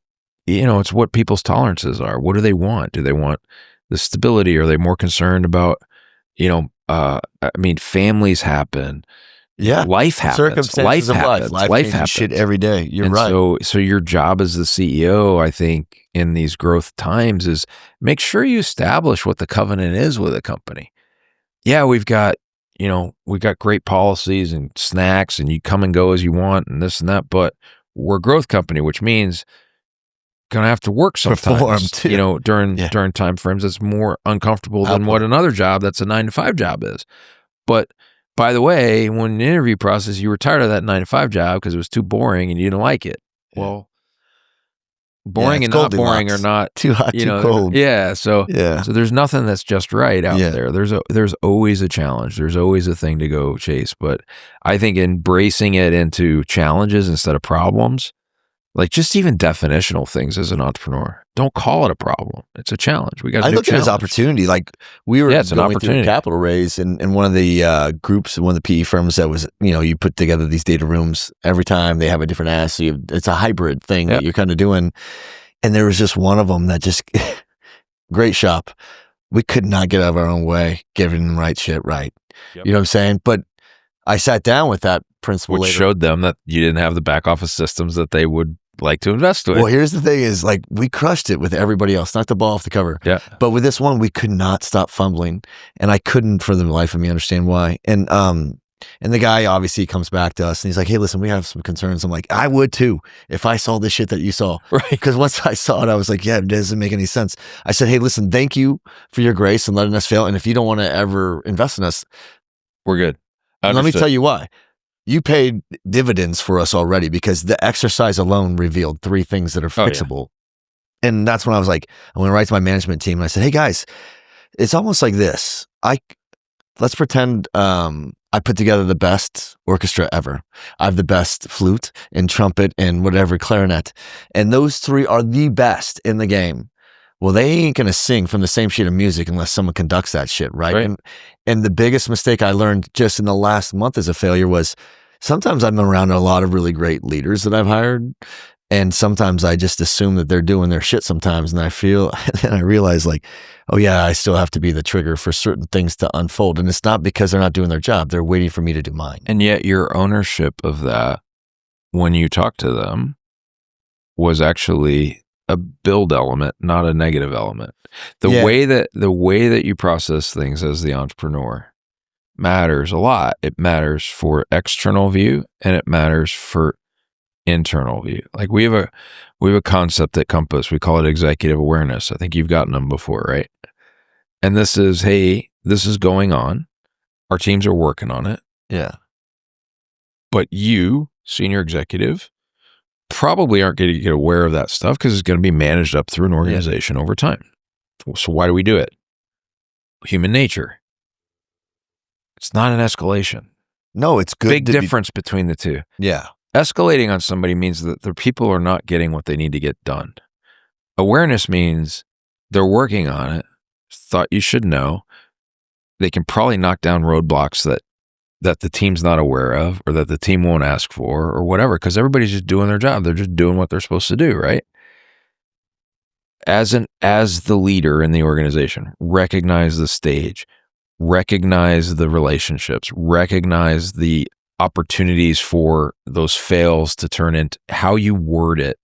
it's what people's tolerances are. What do they want? Do they want the stability? Are they more concerned about, families happen. Yeah. Life happens. Circumstances of life. Life happens. Shit every day. You're right. So your job as the CEO, I think, in these growth times is make sure you establish what the covenant is with a company. Yeah, we've got great policies and snacks, and you come and go as you want and this and that, but we're a growth company, which means gonna have to work sometimes. Perform too. During time frames that's more uncomfortable than what another job that's a 9-to-5 job is. But by the way, when in the interview process you were tired of that 9-to-5 job because it was too boring and you didn't like it. Well, boring and not boring are not too hot, too cold. Yeah. So there's nothing that's just right out there. There's always a challenge. There's always a thing to go chase. But I think embracing it into challenges instead of problems, like just even definitional things as an entrepreneur, don't call it a problem. It's a challenge. I look at it as opportunity. Like we were going through a capital raise in one of the groups, one of the PE firms that was, you put together these data rooms. Every time they have a different ask. So it's a hybrid thing that you're kind of doing. And there was just one of them that just, great shop. We could not get out of our own way, giving the right shit right. Yep. You know what I'm saying? But I sat down with that principal which showed them that you didn't have the back office systems that they would like to invest with. Well, here's the thing is, like, we crushed it with everybody else, knocked the ball off the cover. Yeah. But with this one, we could not stop fumbling. And I couldn't for the life of me understand why. And the guy obviously comes back to us and he's like, hey, listen, we have some concerns. I'm like, I would too, if I saw this shit that you saw. Right. Because once I saw it, I was like, yeah, it doesn't make any sense. I said, hey, listen, thank you for your grace and letting us fail. And if you don't want to ever invest in us, we're good. Let me tell you why. You paid dividends for us already because the exercise alone revealed 3 things that are fixable. Yeah. And that's when I was like, I went right to my management team and I said, hey guys, it's almost like this. Let's pretend I put together the best orchestra ever. I have the best flute and trumpet and whatever, clarinet. And those 3 are the best in the game. Well, they ain't going to sing from the same sheet of music unless someone conducts that shit, right? And the biggest mistake I learned just in the last month as a failure was sometimes I'm around a lot of really great leaders that I've hired, and sometimes I just assume that they're doing their shit sometimes, and I realize like, oh yeah, I still have to be the trigger for certain things to unfold, and it's not because they're not doing their job. They're waiting for me to do mine. And yet your ownership of that when you talk to them was actually a build element, not a negative element. The way that you process things as the entrepreneur matters a lot. It matters for external view and it matters for internal view. Like we have a concept at Compass. We call it executive awareness. I think you've gotten them before, right? And this is, hey, this is going on. Our teams are working on it. Yeah. But you, senior executive, probably aren't going to get aware of that stuff because it's going to be managed up through an organization over time. So why do we do it? Human nature. It's not an escalation. No, it's good. Big difference between the two. Yeah. Escalating on somebody means that the people are not getting what they need to get done. Awareness means they're working on it, thought you should know. They can probably knock down roadblocks that the team's not aware of, or that the team won't ask for, or whatever, because everybody's just doing their job. They're just doing what they're supposed to do, right? As the leader in the organization, recognize the stage, recognize the relationships, recognize the opportunities for those fails to turn into how you word it.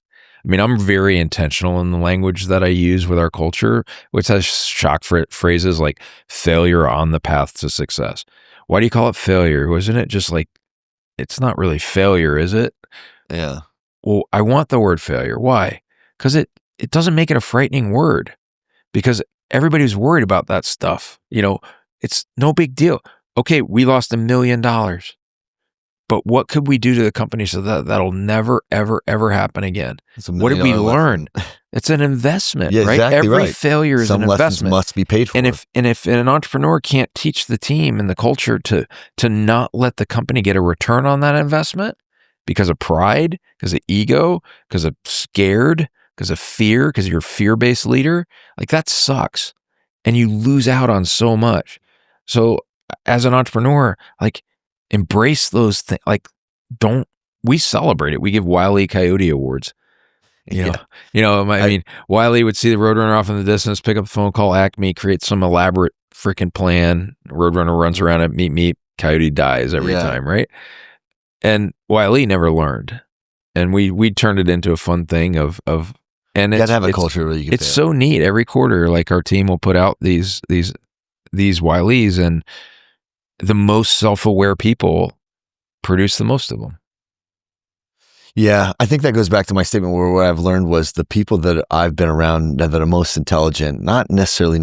I mean, I'm very intentional in the language that I use with our culture, which has shock phrases like failure on the path to success. Why do you call it failure? Wasn't it just like, it's not really failure, is it? Yeah. Well, I want the word failure. Why? Because it doesn't make it a frightening word, because everybody's worried about that stuff. It's no big deal. Okay, we lost $1 million. But what could we do to the company so that that'll never, ever, ever happen again? What did we learn? It's an investment, right? Exactly Every failure is an investment. Some lessons must be paid for. And if an entrepreneur can't teach the team and the culture to not let the company get a return on that investment because of pride, because of ego, because of scared, because of fear, because you're a fear-based leader, like that sucks. And you lose out on so much. So as an entrepreneur, like, embrace those things. Like, we celebrate it. We give Wile E. Coyote awards. I mean, Wile E. would see the Roadrunner off in the distance, pick up the phone, call Acme, create some elaborate freaking plan. Roadrunner runs around it, meet, Coyote dies every time, right? And Wile E. never learned. And we turned it into a fun thing and you gotta have a culture where you can it's so neat. Every quarter, like, our team will put out these Wile E's, and the most self-aware people produce the most of them. Yeah, I think that goes back to my statement where what I've learned was the people that I've been around that are most intelligent, not necessarily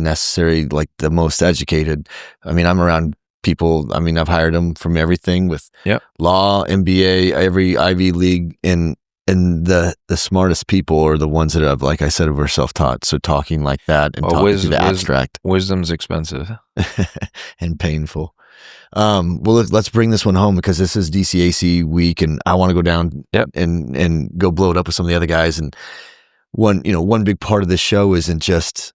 like the most educated. I mean, I'm around people, I've hired them from everything with law, MBA, every Ivy League, and the smartest people are the ones that have, like I said, were self-taught. So talking like that and talking to the abstract. Wisdom's expensive. and painful. Well, let's bring this one home, because this is DCAC week, and I want to go down and go blow it up with some of the other guys. And one big part of this show isn't just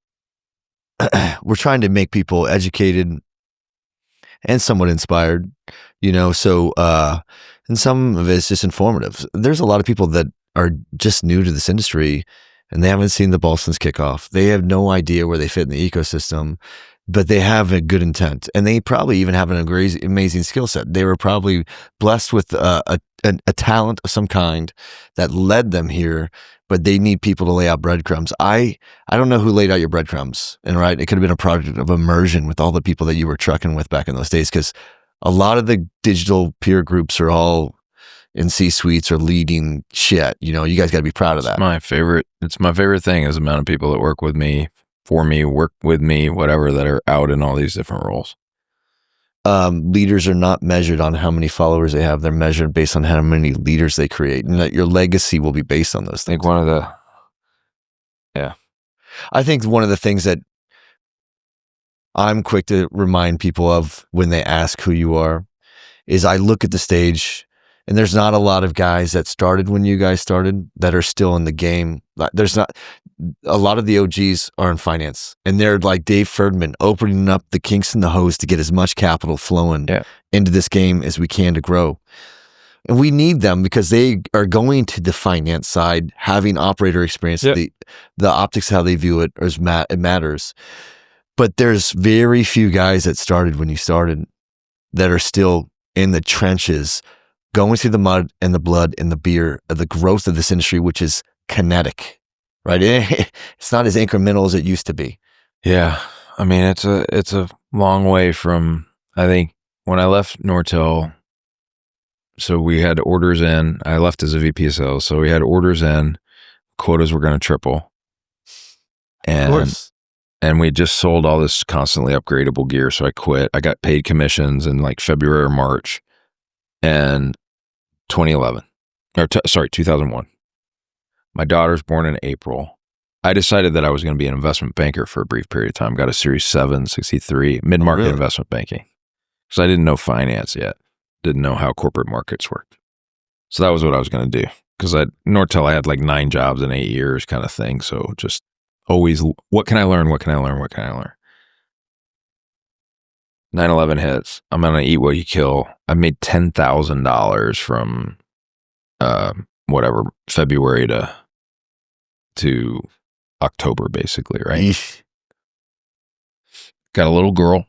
we're trying to make people educated and somewhat inspired, so and some of it's just informative. There's a lot of people that are just new to this industry and they haven't seen the ball since kickoff. They have no idea where they fit in the ecosystem, but they have a good intent, and they probably even have an amazing skill set. They were probably blessed with a talent of some kind that led them here, but they need people to lay out breadcrumbs. I don't know who laid out your breadcrumbs, and right, it could have been a project of immersion with all the people that you were trucking with back in those days, because a lot of the digital peer groups are all in C-suites or leading shit. You guys got to be proud of that. It's my favorite thing is the amount of people that work with me, for me, work with me, whatever, that are out in all these different roles. Leaders are not measured on how many followers they have. They're measured based on how many leaders they create, and that your legacy will be based on those things. I think one of the things that I'm quick to remind people of when they ask who you are is I look at the stage, and there's not a lot of guys that started when you guys started that are still in the game. There's not a lot of the OGs are in finance, and they're like Dave Ferdman, opening up the kinks in the hose to get as much capital flowing into this game as we can to grow. And we need them because they are going to the finance side, having operator experience. The optics, how they view it, it matters. But there's very few guys that started when you started that are still in the trenches, going through the mud and the blood and the beer of the growth of this industry, which is kinetic, right? It's not as incremental as it used to be. Yeah. I mean, it's a long way from, I think, when I left Nortel, so we had orders in. I left as a VP of sales, so we had orders in. Quotas were going to triple. And, of course. And we just sold all this constantly upgradable gear, so I quit. I got paid commissions in like February or March. And 2001. My daughter's born in April. I decided that I was going to be an investment banker for a brief period of time. Got a Series 763 mid-market investment banking, because I didn't know finance yet. Didn't know how corporate markets worked. So that was what I was going to do. because at Nortel, I had like 9 jobs in 8 years kind of thing. So just always, what can I learn? What can I learn? What can I learn? 9/11 hits. I'm going to eat what you kill. I made $10,000 from whatever, February to October, basically, right? Eesh. Got a little girl,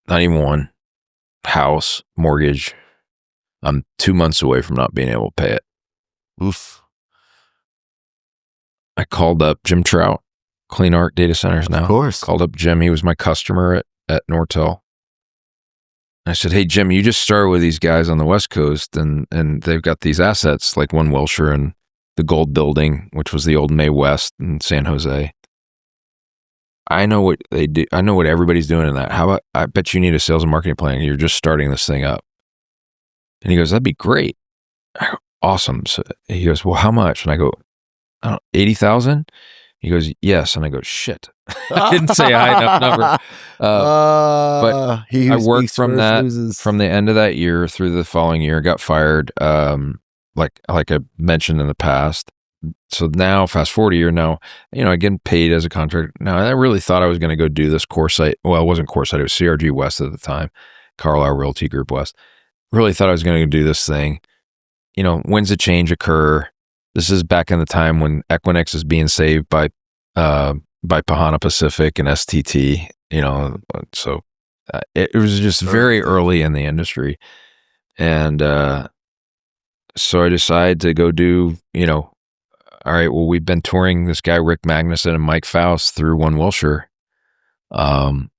not even one, house, mortgage. I'm 2 months away from not being able to pay it. Oof. I called up Jim Trout, Clean Arc Data Centers now. Of course. Called up Jim. He was my customer at Nortel. I said, hey, Jim, you just started with these guys on the West Coast, and they've got these assets like One Wilshire and the Gold Building, which was the old May West in San Jose. I know what they do. I know what everybody's doing in that. How about, I bet you need a sales and marketing plan. You're just starting this thing up. And he goes, that'd be great. I go, awesome. So he goes, well, how much? And I go, I don't know, 80,000? He goes, yes. And I go, shit. I didn't say a high enough number. But I worked from the end of that year through the following year, got fired, like I mentioned in the past. So now, fast forward a year now, I get paid as a contractor. Now, I really thought I was going to go do this CoreSite. Well, it wasn't CoreSite. It was CRG West at the time, Carlisle Realty Group West. Really thought I was going to do this thing. When's the change occur? This is back in the time when Equinix is being saved by Pahana Pacific and STT, so it was just very early in the industry. And so I decided to go do, all right, well, we've been touring this guy, Rick Magnuson and Mike Faust through One Wilshire. And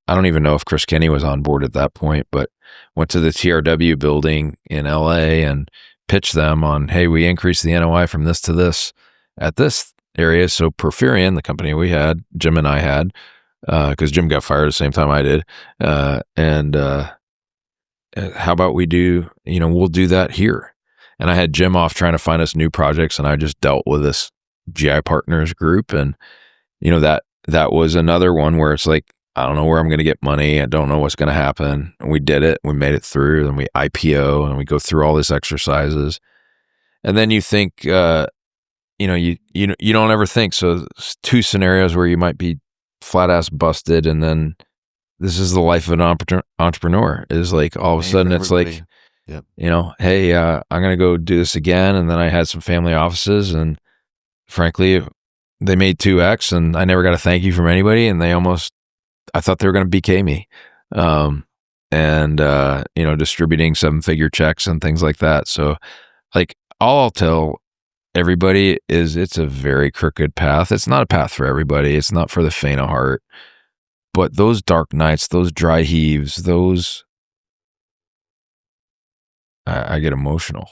I don't even know if Chris Kenny was on board at that point, but went to the TRW building in LA and pitched them on, hey, we increased the NOI from this to this at this area. So Porphyrion, the company we had, Jim and I had, because Jim got fired at the same time I did. How about we do, we'll do that here. And I had Jim off trying to find us new projects, and I just dealt with this GI Partners group. And, that was another one where it's like, I don't know where I'm going to get money. I don't know what's going to happen. And we did it. We made it through. Then we IPO, and we go through all these exercises. And then you think, you don't ever think. So 2 scenarios where you might be flat ass busted, and then this is the life of an entrepreneur. Is like all of a sudden it's like, yep. Hey, I'm going to go do this again. And then I had some family offices, and frankly, they made 2X, and I never got a thank you from anybody. And I thought they were going to BK me. Distributing 7-figure checks and things like that. So like all I'll tell everybody is it's a very crooked path. It's not a path for everybody. It's not for the faint of heart. But those dark nights, those dry heaves, I get emotional.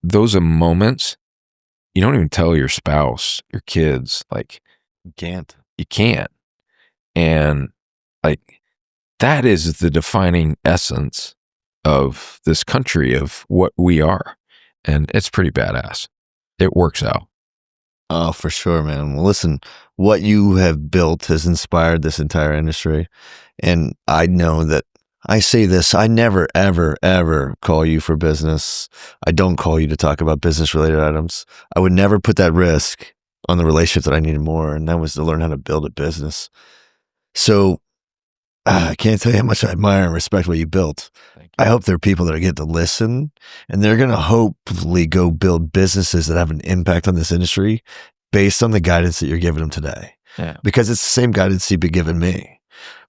Those are moments you don't even tell your spouse, your kids, like you can't. And like that is the defining essence of this country, of what we are. And it's pretty badass. It works out. Oh, for sure, man. Well, listen, what you have built has inspired this entire industry. And I know that I say this, I never, ever, ever call you for business. I don't call you to talk about business related items. I would never put that risk on the relationship that I needed more. And that was to learn how to build a business. So I can't tell you how much I admire and respect what you built. I hope there are people that get to listen, and they're going to hopefully go build businesses that have an impact on this industry based on the guidance that you're giving them today. Yeah. Because it's the same guidance you've been giving me.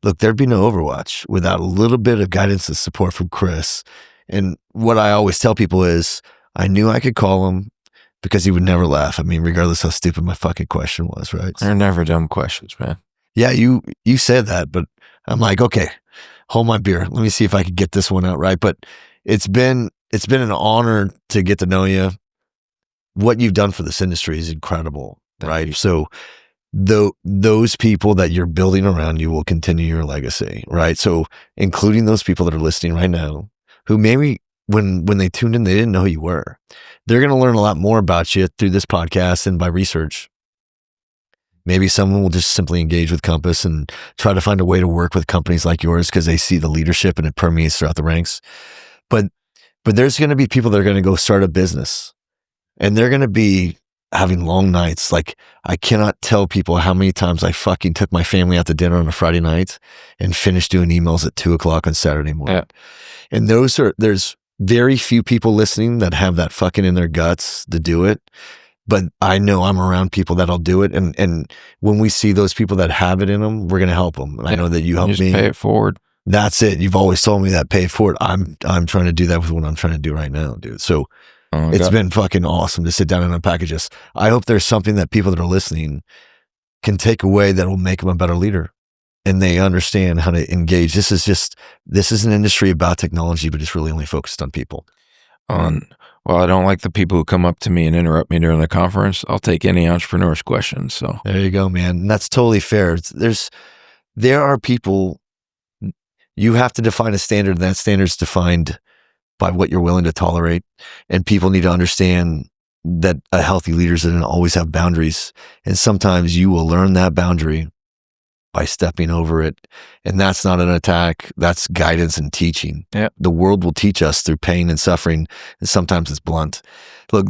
Look, there'd be no Overwatch without a little bit of guidance and support from Chris. And what I always tell people is I knew I could call him because he would never laugh at me, regardless how stupid my fucking question was, right? They're never dumb questions, man. Yeah, you said that, but I'm like, okay, hold my beer. Let me see if I can get this one out right. But it's been an honor to get to know you. What you've done for this industry is incredible, right? So those people that you're building around you will continue your legacy, right? So including those people that are listening right now, who maybe when they tuned in, they didn't know who you were. They're going to learn a lot more about you through this podcast and by research. Maybe someone will just simply engage with Compass and try to find a way to work with companies like yours because they see the leadership and it permeates throughout the ranks. But there's going to be people that are going to go start a business And they're going to be having long nights. Like, I cannot tell people how many times I fucking took my family out to dinner on a Friday night and finished doing emails at 2:00 on Saturday morning. Yeah. And there's very few people listening that have that fucking in their guts to do it. But I know I'm around people that'll do it. And when we see those people that have it in them, we're going to help them. And I know that you help me. Pay it forward. That's it. You've always told me that, pay it forward. I'm trying to do that with what I'm trying to do right now, dude. So it's been fucking awesome to sit down and unpackage this. I hope there's something that people that are listening can take away that will make them a better leader. And they understand how to engage. This is an industry about technology, but it's really only focused on people. Well, I don't like the people who come up to me and interrupt me during the conference. I'll take any entrepreneur's questions. So there you go, man. And that's totally fair. There are people, you have to define a standard, and that standard's defined by what you're willing to tolerate. And people need to understand that a healthy leader is going to always have boundaries. And sometimes you will learn that boundary by stepping over it. And that's not an attack. That's guidance and teaching. Yeah. The world will teach us through pain and suffering. And sometimes it's blunt. Look,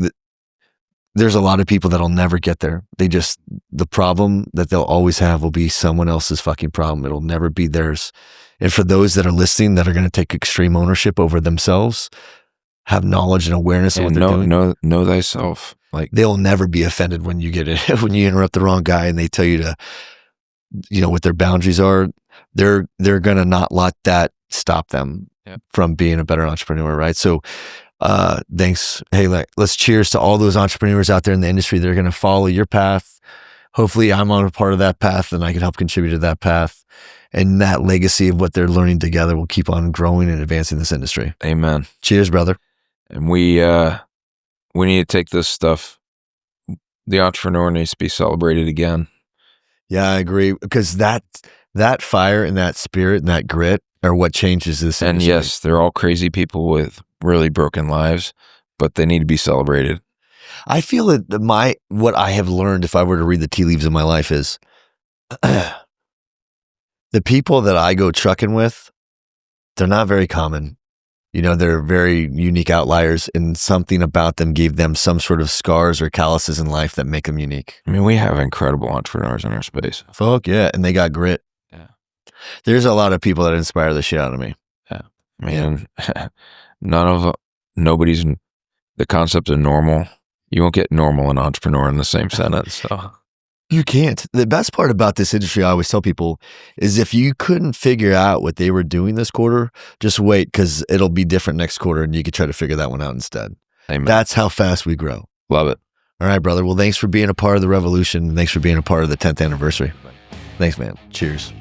there's a lot of people that'll never get there. The problem that they'll always have will be someone else's fucking problem. It'll never be theirs. And for those that are listening that are going to take extreme ownership over themselves, have knowledge and awareness of what they're doing. Know thyself. Like, they'll never be offended when you get it, when you interrupt the wrong guy and they tell you to, what their boundaries are. They're going to not let that stop them from being a better entrepreneur. Right. So, thanks. Hey, let's cheers to all those entrepreneurs out there in the industry. They're going to follow your path. Hopefully I'm on a part of that path and I can help contribute to that path. And that legacy of what they're learning together will keep on growing and advancing this industry. Amen. Cheers, brother. And we need to take this stuff. The entrepreneur needs to be celebrated again. Yeah, I agree. Because that fire and that spirit and that grit are what changes this industry. And yes, they're all crazy people with really broken lives, but they need to be celebrated. I feel that what I have learned, if I were to read the tea leaves of my life, is the people that I go trucking with, they're not very common. They're very unique outliers, and something about them gave them some sort of scars or calluses in life that make them unique. I mean, we have incredible entrepreneurs in our space. Fuck yeah. And they got grit. Yeah. There's a lot of people that inspire the shit out of me. Yeah. I mean, nobody's the concept of normal. You won't get normal and entrepreneur in the same sentence. So. You can't. The best part about this industry, I always tell people, is if you couldn't figure out what they were doing this quarter, just wait, because it'll be different next quarter and you could try to figure that one out instead. Amen. That's how fast we grow. Love it. All right, brother. Well, thanks for being a part of the revolution. Thanks for being a part of the 10th anniversary. Thanks, man. Cheers.